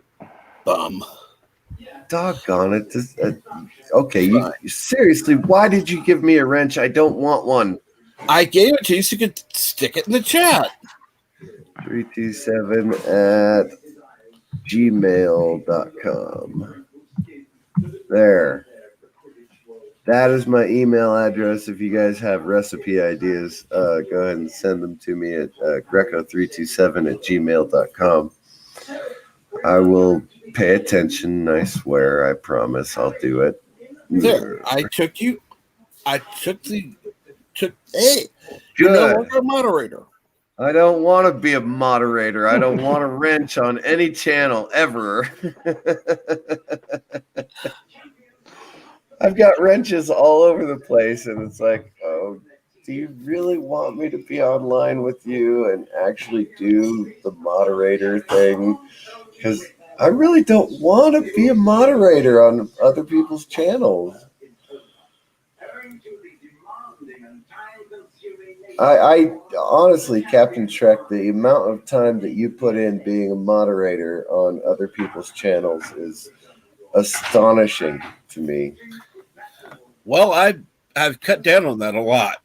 bum. Doggone it. Okay, seriously, why did you give me a wrench? I don't want one. I gave it to you so you could stick it in the chat. 327@gmail.com. There. That is my email address. If you guys have recipe ideas, go ahead and send them to me at greco327@gmail.com. I will pay attention. I swear. I promise I'll do it. There. Hey, Good. You're no longer a moderator. I don't want to be a moderator. I don't want a wrench on any channel ever. I've got wrenches all over the place, and it's like, oh, do you really want me to be online with you and actually do the moderator thing? Because I really don't want to be a moderator on other people's channels. I honestly, Captain Trek, the amount of time that you put in being a moderator on other people's channels is astonishing to me. Well, I've cut down on that a lot,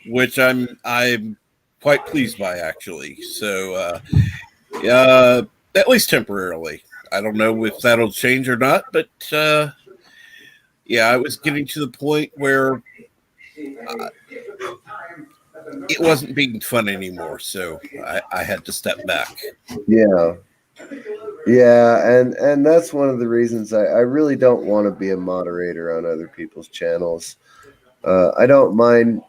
which I'm quite pleased by, actually. So, at least temporarily. I don't know if that'll change or not, but I was getting to the point where it wasn't being fun anymore, so I had to step back. Yeah, and that's one of the reasons I really don't want to be a moderator on other people's channels. I don't mind,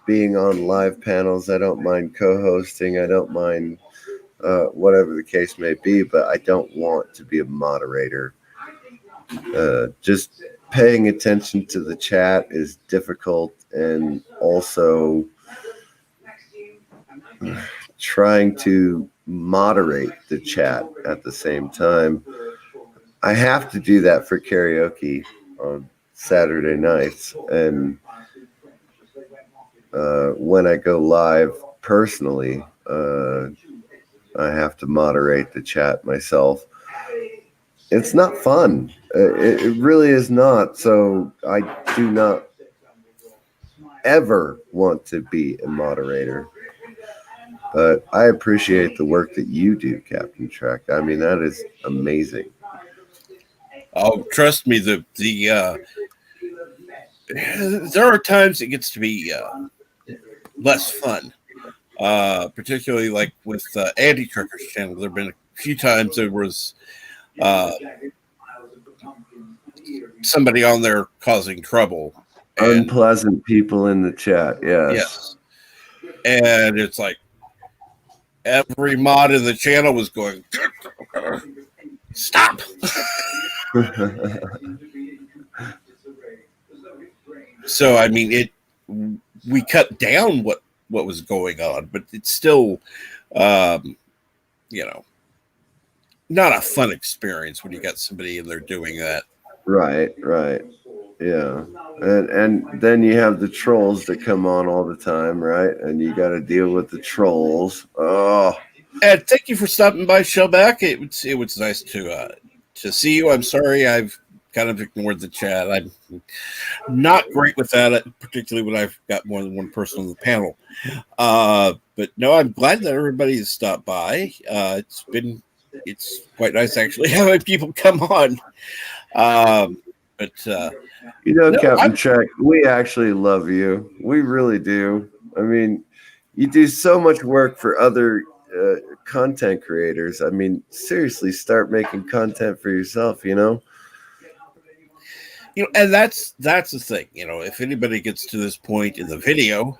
being on live panels. I don't mind co-hosting. I don't mind whatever the case may be, but I don't want to be a moderator. Just paying attention to the chat is difficult, and also trying to moderate the chat at the same time. I have to do that for karaoke on Saturday nights, and when I go live personally, I have to moderate the chat myself. It's not fun. It really is not. So I do not ever want to be a moderator. But I appreciate the work that you do, Captain Trek. I mean, that is amazing. Oh, trust me, there are times it gets to be less fun. Particularly like with Andy Trucker's channel. There have been a few times there was somebody on there causing trouble. Unpleasant people in the chat, yes. Yes. And it's like every mod in the channel was going, stop. So, I mean, we cut down what was going on, but it's still, not a fun experience when you got somebody in there doing that. Right. Yeah. And then you have the trolls that come on all the time, right? And you got to deal with the trolls. Oh. And thank you for stopping by, Shellback. It was nice to see you. I'm sorry I've kind of ignored the chat. I'm not great with that, particularly when I've got more than one person on the panel. But no, I'm glad that everybody has stopped by. It's quite nice actually having people come on. Captain Trek, we actually love you. We really do. I mean, you do so much work for other content creators. I mean, seriously, start making content for yourself, And that's the thing. If anybody gets to this point in the video,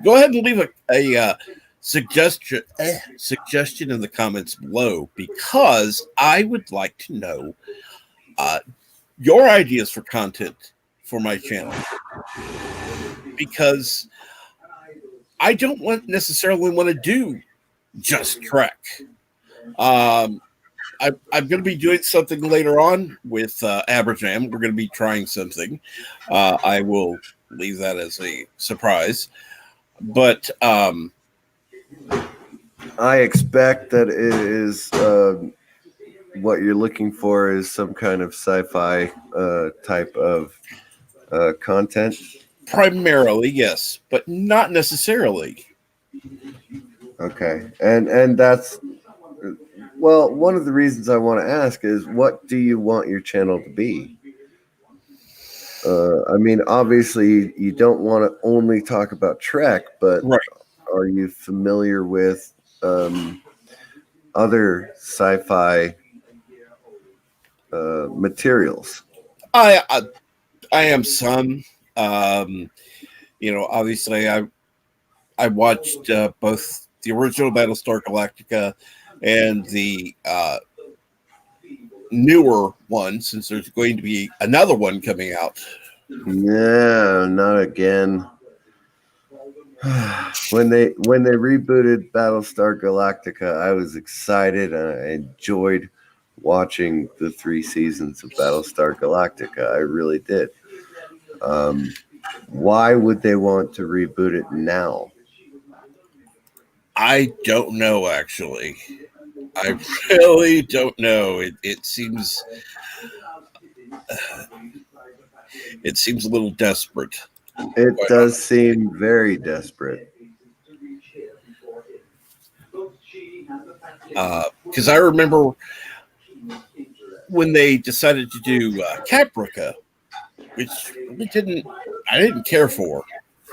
go ahead and leave a suggestion in the comments below, because I would like to know your ideas for content for my channel, because I don't necessarily want to do just Trek. I'm going to be doing something later on with Aberjam. We're going to be trying something. I will leave that as a surprise. But I expect that it is what you're looking for is some kind of sci-fi type of content. Primarily, yes, but not necessarily. Okay, and that's one of the reasons I want to ask is, what do you want your channel to be? I mean, obviously, you don't want to only talk about Trek, but right. Are you familiar with other sci-fi materials? I am some. Obviously, I watched both the original Battlestar Galactica and the newer one, since there's going to be another one coming out. No, not again. When they rebooted Battlestar Galactica, I was excited and I enjoyed watching the 3 seasons of Battlestar Galactica. I really did. Why would they want to reboot it now? I don't know, actually. I really don't know. It seems a little desperate. It does seem very desperate. Because I remember when they decided to do Caprica, which I didn't care for.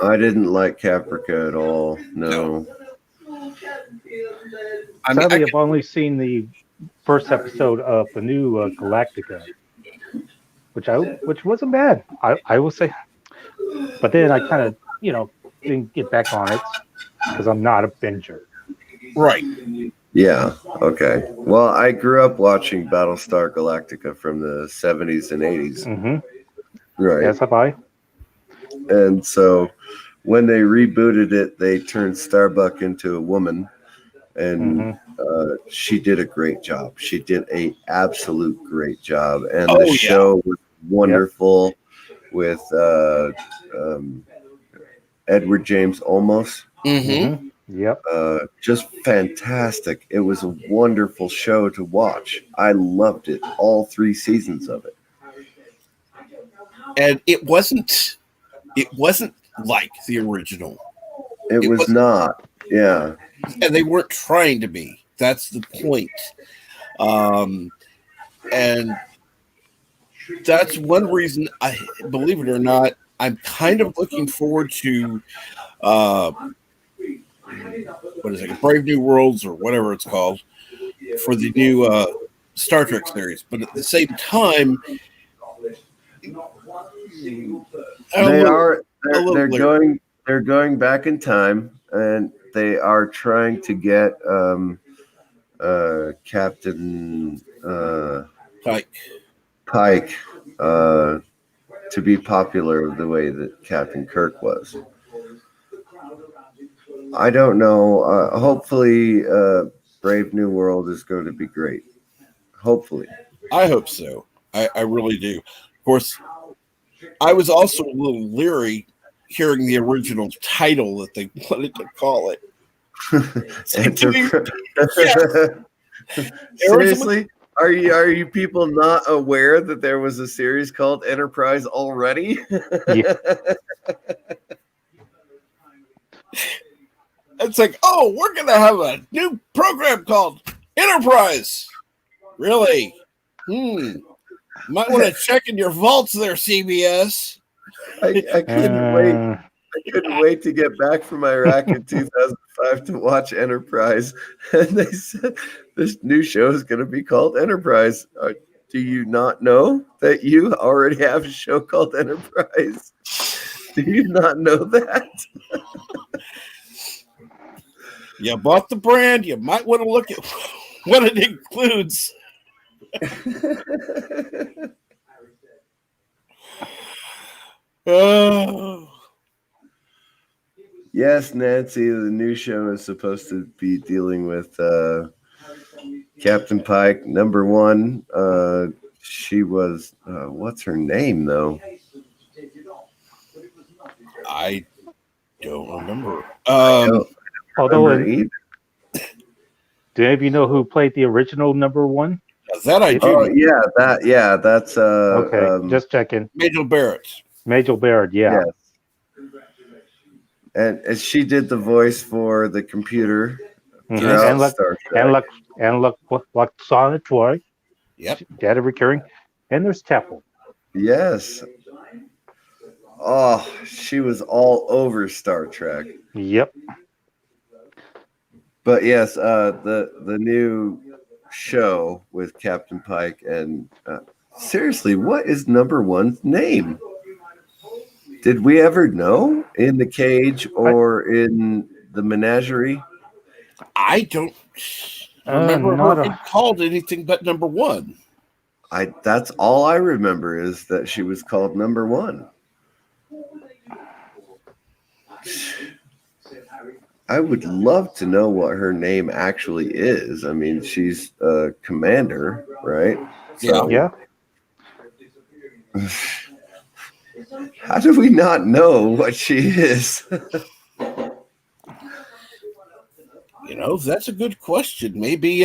I didn't like Caprica at all. No. Sadly, I've only seen the first episode of the new Galactica, which wasn't bad. I will say, but then I kind of didn't get back on it because I'm not a binger. Right. Yeah. Okay. Well, I grew up watching Battlestar Galactica from the 70s and 80s. Mm-hmm. Right. Yes, have I. And so when they rebooted it, they turned Starbuck into a woman, and she did a great job. She did an absolute great job, and the show was wonderful with Edward James Olmos. Mm-hmm. Yep. Just fantastic. It was a wonderful show to watch. I loved it, all 3 seasons of it. And it wasn't like the original. It was not. Yeah. And they weren't trying to be. That's the point. And that's one reason, I believe it or not, I'm kind of looking forward to what is it, Brave New Worlds or whatever it's called, for the new Star Trek series. But at the same time, they're going back in time, and they are trying to get Captain Pike to be popular the way that Captain Kirk was. I don't know. Hopefully, Brave New World is going to be great. Hopefully. I hope so. I really do. Of course, I was also a little leery hearing the original title that they wanted to call it. Seriously? Are you people not aware that there was a series called Enterprise already? Yeah. It's like, oh, we're going to have a new program called Enterprise. Really? Might want to check in your vaults there, CBS. I couldn't wait. I couldn't wait to get back from Iraq in 2005 to watch Enterprise. And they said this new show is going to be called Enterprise. Do you not know that you already have a show called Enterprise? Do you not know that? You bought the brand. You might want to look at what it includes. Oh. Yes, Nancy, the new show is supposed to be dealing with Captain Pike, number 1. She was, what's her name, though? I don't remember. Although, do any of you know who played the original number 1? That I do. Oh, yeah, that's okay. Just checking. Majel Barrett. Majel Barrett, yeah. Yes. And she did the voice for the computer. And Luxana Troy. Yep. Data recurring. And there's Temple. Yes. Oh, she was all over Star Trek. Yep. But yes, the new show with Captain Pike and seriously, what is number 1's name? Did we ever know in the cage or in the menagerie? I don't remember her being called anything but number 1. That's all I remember is that she was called number 1. I would love to know what her name actually is. I mean, she's a commander, right? So, yeah. How do we not know what she is? That's a good question. Maybe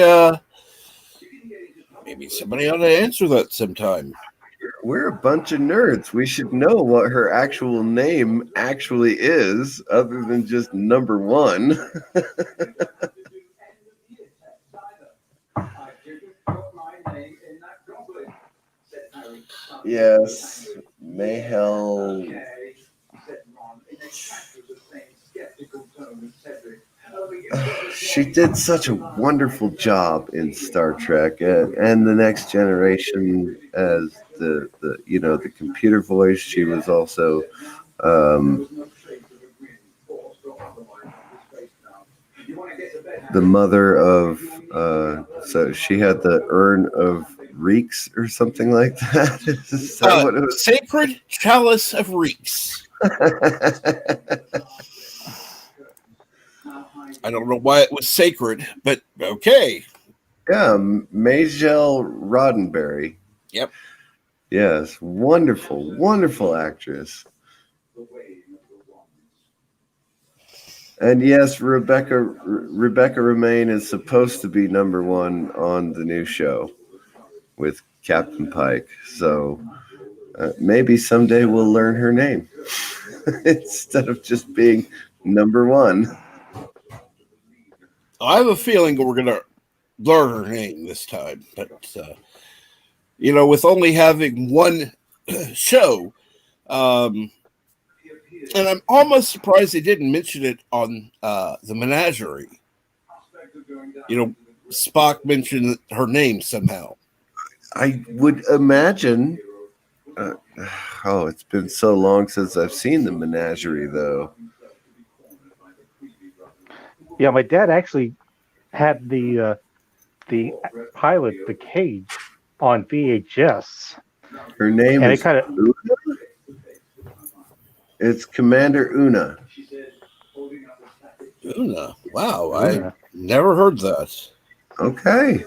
somebody ought to answer that sometime. We're a bunch of nerds. We should know what her actual name actually is, other than just number 1. Yes, Mayhel. She did such a wonderful job in Star Trek and the Next Generation as the computer voice. She was also the mother of so she had the urn of reeks or something like that. Is that what it was? Sacred Chalice of Reeks. I don't know why it was sacred, but okay. Yeah, Majel Roddenberry. Yep. Yes, wonderful, wonderful actress. And yes, Rebecca Romaine is supposed to be number one on the new show with Captain Pike. So maybe someday we'll learn her name instead of just being number one. I have a feeling we're going to learn her name this time. But, with only having one show, and I'm almost surprised they didn't mention it on the Menagerie. Spock mentioned her name somehow. I would imagine. It's been so long since I've seen the Menagerie, though. Yeah, my dad actually had the pilot, The Cage, on VHS. Her name and is Una? It's Commander Una. Una. Wow, I never heard that. Okay.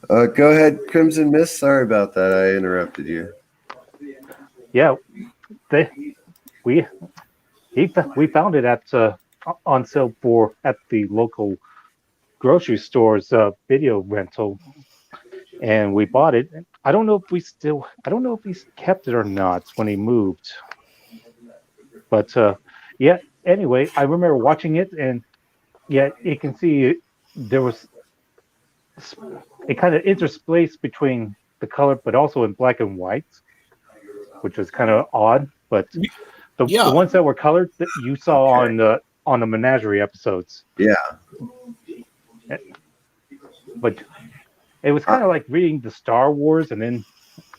Go ahead, Crimson Mist. Sorry about that. I interrupted you. Yeah, we found it at on sale at the local grocery store's video rental, and we bought it. I don't know if he kept it or not when he moved. But yeah. Anyway, I remember watching it, and yeah, you can see there was it kind of interspaced between the color, but also in black and white, which was kind of odd. But the ones that were colored that you saw on the Menagerie episodes. Yeah. But it was kind of like reading the Star Wars, and then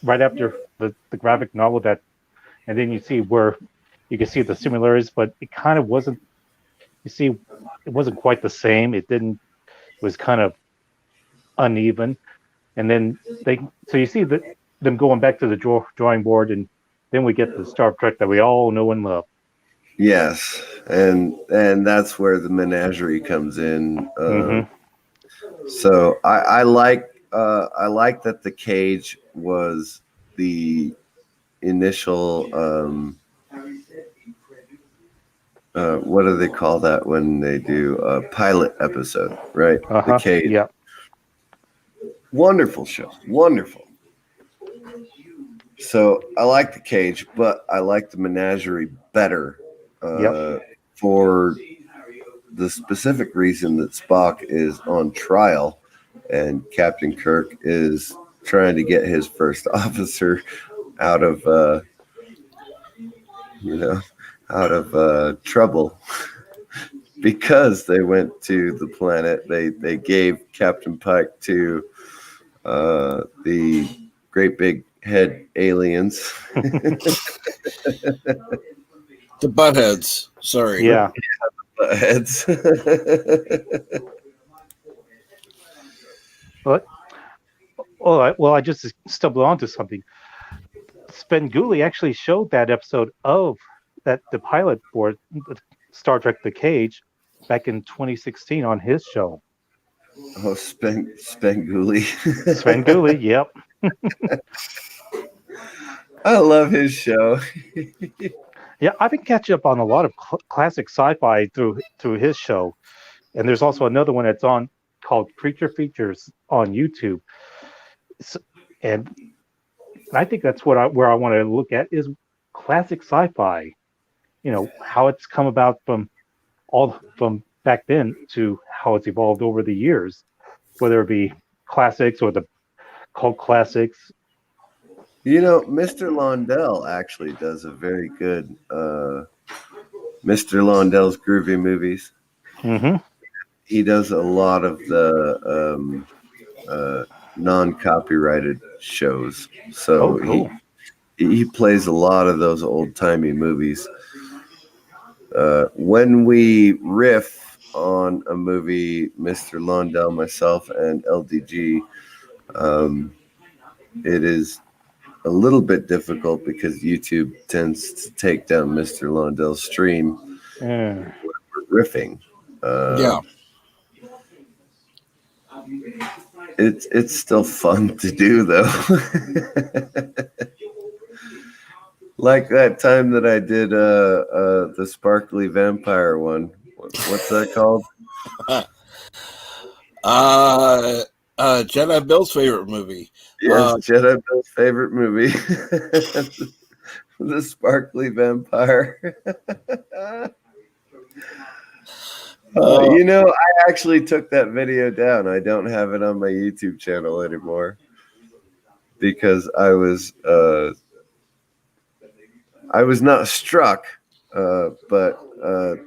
right after the graphic novel and then you see where you can see the similarities, but it kind of wasn't. You see, it wasn't quite the same. It was kind of uneven, and then so you see them going back to the drawing board, and then we get the Star Trek that we all know and love. Yes, and that's where the Menagerie comes in. So I like that the Cage was the initial. What do they call that when they do a pilot episode? Right, The Cage. Yeah. Wonderful show. Wonderful. So I like The Cage, but I like the Menagerie better for the specific reason that Spock is on trial and Captain Kirk is trying to get his first officer out of trouble because they went to the planet. They gave Captain Pike to the great big head aliens. The buttheads. Sorry. Yeah. Buttheads. Well, I just stumbled onto something. Svengoolie actually showed that episode of the pilot for Star Trek: The Cage back in 2016 on his show. Oh, Svengoolie. Svengoolie, yep. I love his show. Yeah, I've been catching up on a lot of classic sci-fi through his show, and there's also another one that's on called Creature Features on YouTube. And I think that's where I want to look at is classic sci-fi. How it's come about from back then to how it's evolved over the years, whether it be classics or the cult classics. Mr. Londell actually does a very good Mr. Londell's Groovy Movies. Mm-hmm. He does a lot of the non-copyrighted shows. So cool. he plays a lot of those old-timey movies. When we riff on a movie, Mr. Londell, myself, and LDG, it is a little bit difficult because YouTube tends to take down Mr. Londell's stream when we're riffing. It's still fun to do, though. Like that time that I did the sparkly vampire one. What's that called? Jedi Bill's favorite movie. Yes, Jedi Bill's favorite movie. The sparkly vampire. I actually took that video down. I don't have it on my YouTube channel anymore because I was not struck, but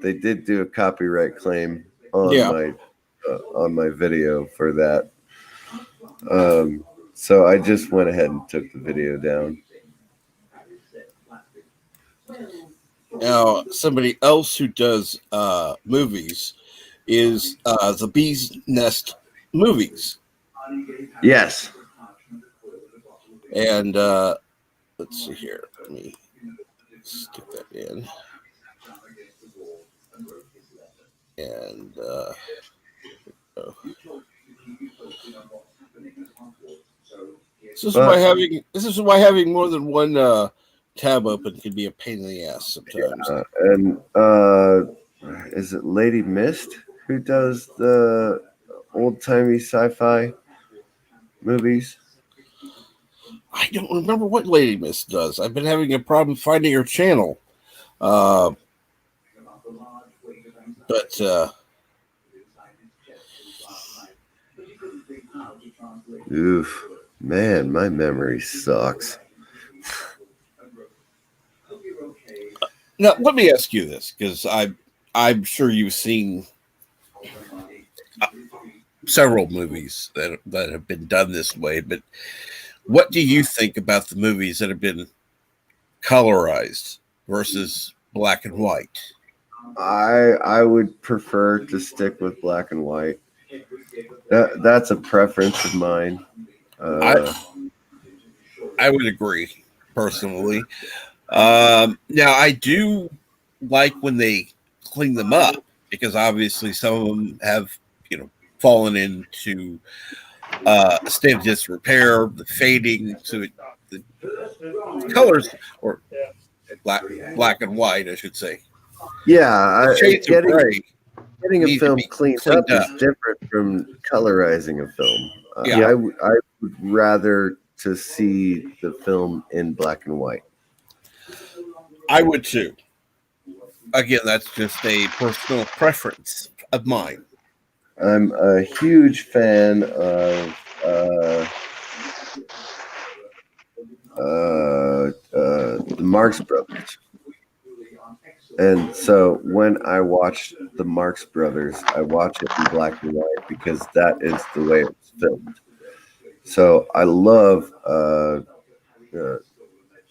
they did do a copyright claim on my video for that. So I just went ahead and took the video down. Now, somebody else who does movies is the Bee's Nest Movies. Yes. And let's see here. Let me stick that in. And this is why having more than one tab open can be a pain in the ass sometimes. And is it Lady Mist who does the old-timey sci-fi movies? I don't remember what Lady Mist does. I've been having a problem finding her channel. But oof, man, my memory sucks. Now, let me ask you this, because I'm sure you've seen several movies that have been done this way, but what do you think about the movies that have been colorized versus black and white? I would prefer to stick with black and white. That's a preference of mine. I would agree personally. Now, I do like when they clean them up, because obviously some of them have, fallen into a state of disrepair, the fading, so the colors, or black and white, I should say. Yeah, getting a film cleaned up is different from colorizing a film. I would rather to see the film in black and white. I would too. Again, that's just a personal preference of mine. I'm a huge fan of the Marx Brothers. And so when I watch the Marx Brothers, I watch it in black and white because that is the way it was filmed. So I love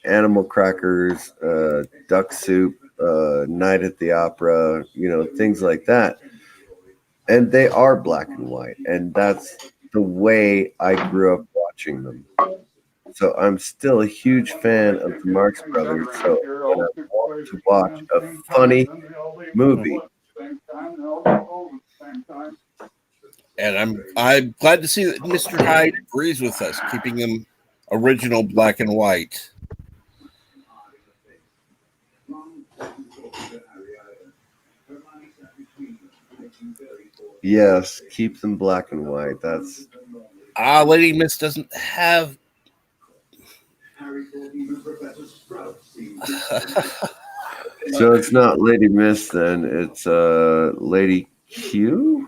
Animal Crackers, Duck Soup, Night at the Opera, things like that. And they are black and white. And that's the way I grew up watching them. So I'm still a huge fan of the Marx Brothers. So when I want to watch a funny movie, and I'm glad to see that Mr. Hyde agrees with us, keeping them original black and white. Yes, keep them black and white. That's Lady Mist doesn't have. So it's not Lady Mist then, it's Lady Q?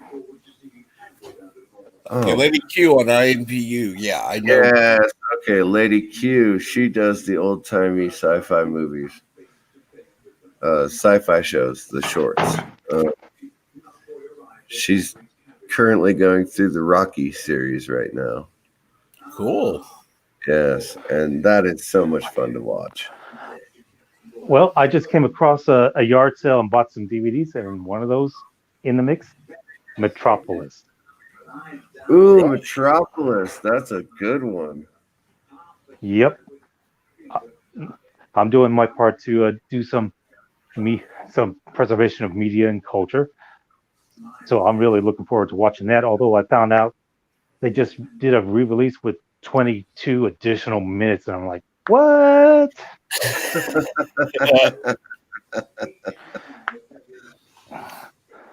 Oh. Yeah, Lady Q on INVU. Yeah, I know. Yes, okay, Lady Q. She does the old-timey sci-fi movies. Sci-fi shows, the shorts. She's currently going through the Rocky series right now. Cool. Yes, and that is so much fun to watch. Well, I just came across a yard sale and bought some DVDs, and one of those in the mix, Metropolis. Ooh, Metropolis. That's a good one. Yep. I'm doing my part to do some preservation of media and culture. So I'm really looking forward to watching that, although I found out they just did a re-release with 22 additional minutes, and I'm like, What?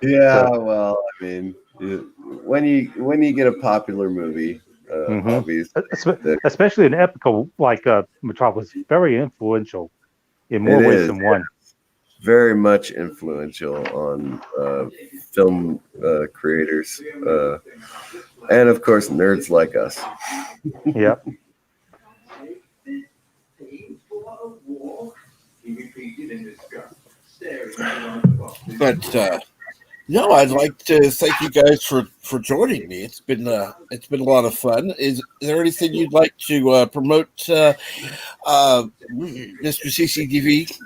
Yeah, So, well, I mean, when you get a popular movie, mhm. obviously, Especially an epical like Metropolis, very influential in more it ways is than one. very much influential on film creators, and of course, nerds like us. Yep. But no, I'd like to thank you guys for joining me. It's been a lot of fun. Is there anything you'd like to promote, Mr. CCTV?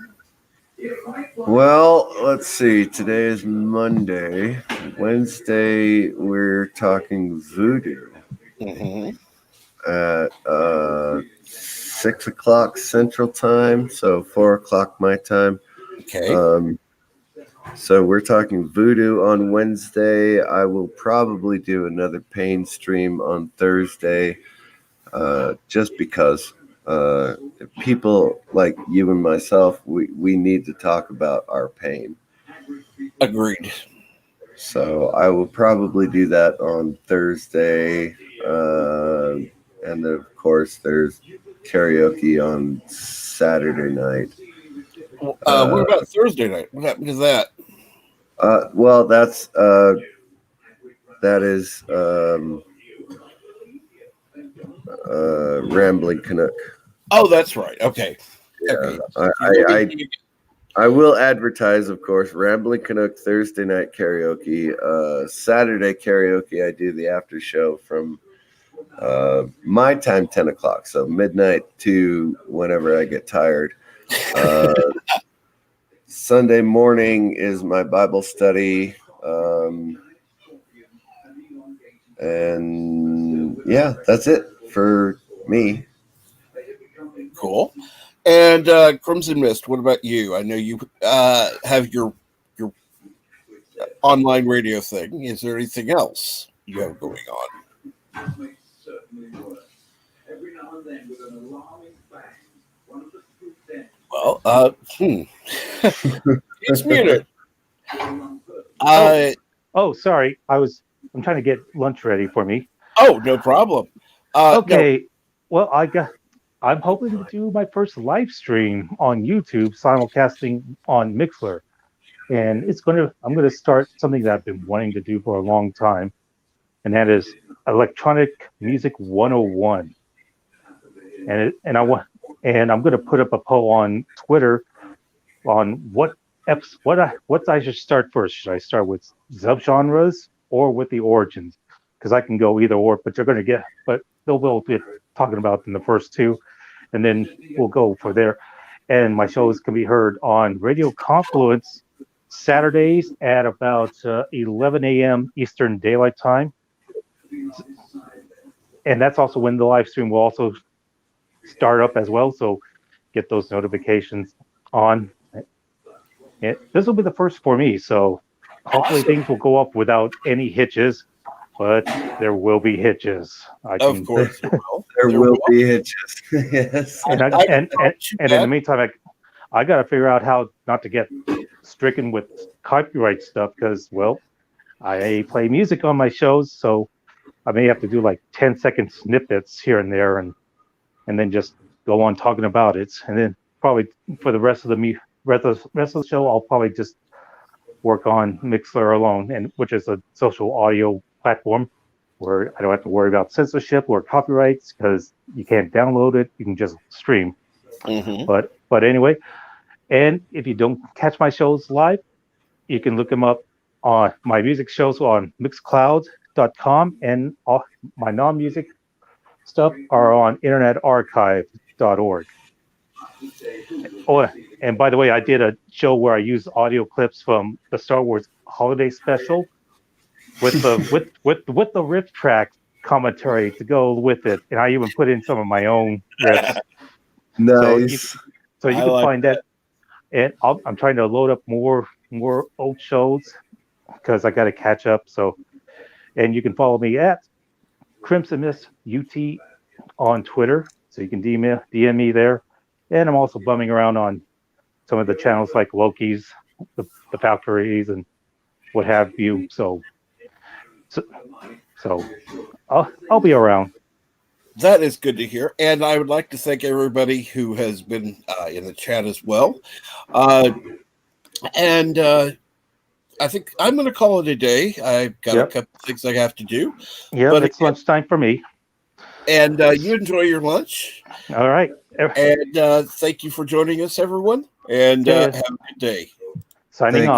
Well, let's see. Today is Monday. Wednesday, we're talking voodoo Mm-hmm. at 6 o'clock Central Time, so 4 o'clock my time. Okay. So we're talking voodoo on Wednesday. I will probably do another pain stream on Thursday, just because people like you and myself, we need to talk about our pain. Agreed. So I will probably do that on Thursday. And then, of course, there's karaoke on Saturday night. What about Thursday night? What happened to that? Well, that is Rambling Canuck. Oh, that's right. Okay. Yeah, Okay. I will advertise, of course, Rambling Canuck Thursday night karaoke. Saturday karaoke, I do the after show from my time, 10 o'clock, so midnight to whenever I get tired. Sunday morning is my Bible study. And yeah, that's it for me. Cool. And Crimson Mist, what about you? I know you have your online radio thing. Is there anything else you have going on? Well, it's muted. Oh, sorry. I'm trying to get lunch ready for me. Oh, no problem. Okay. No. Well, I'm hoping to do my first live stream on YouTube, simulcasting on Mixler. And I'm going to start something that I've been wanting to do for a long time. And that is Electronic Music 101. And I'm going to put up a poll on Twitter on what I should start first. Should I start with subgenres or with the origins? Because I can go either or, but they'll both be talking about in the first two, and then we'll go for there. And my shows can be heard on Radio Confluence Saturdays at about 11 a.m. Eastern Daylight Time. And that's also when the live stream will also start up as well. So get those notifications on. This will be the first for me. So hopefully things will go up without any hitches, but there will be hitches. Of course there will be hitches. Yes. And in the meantime, I got to figure out how not to get stricken with copyright stuff because, well, I play music on my shows, so I may have to do like 10-second snippets here and there, and then just go on talking about it. And then probably for the rest of the show, I'll probably just work on Mixler alone, which is a social audio platform where I don't have to worry about censorship or copyrights because you can't download it; you can just stream. Mm-hmm. But anyway, and if you don't catch my shows live, you can look them up on my music shows on Mixcloud.com, and all my non-music stuff are on internetarchive.org. Oh, and by the way, I did a show where I used audio clips from the Star Wars Holiday Special with the riff track commentary to go with it, and I even put in some of my own riffs. Nice. So you can find that. And I'm trying to load up more old shows because I got to catch up. So, and you can follow me at Crimson Mist UT on Twitter. So you can DM me there. And I'm also bumming around on some of the channels like Loki's, the Valkyries, and what have you. So I'll be around. That is good to hear. And I would like to thank everybody who has been in the chat as well. And I think I'm going to call it a day. I've got a couple things I have to do. Yeah, but it's lunchtime for me. And you enjoy your lunch. All right. And thank you for joining us, everyone. And have a good day. Signing off.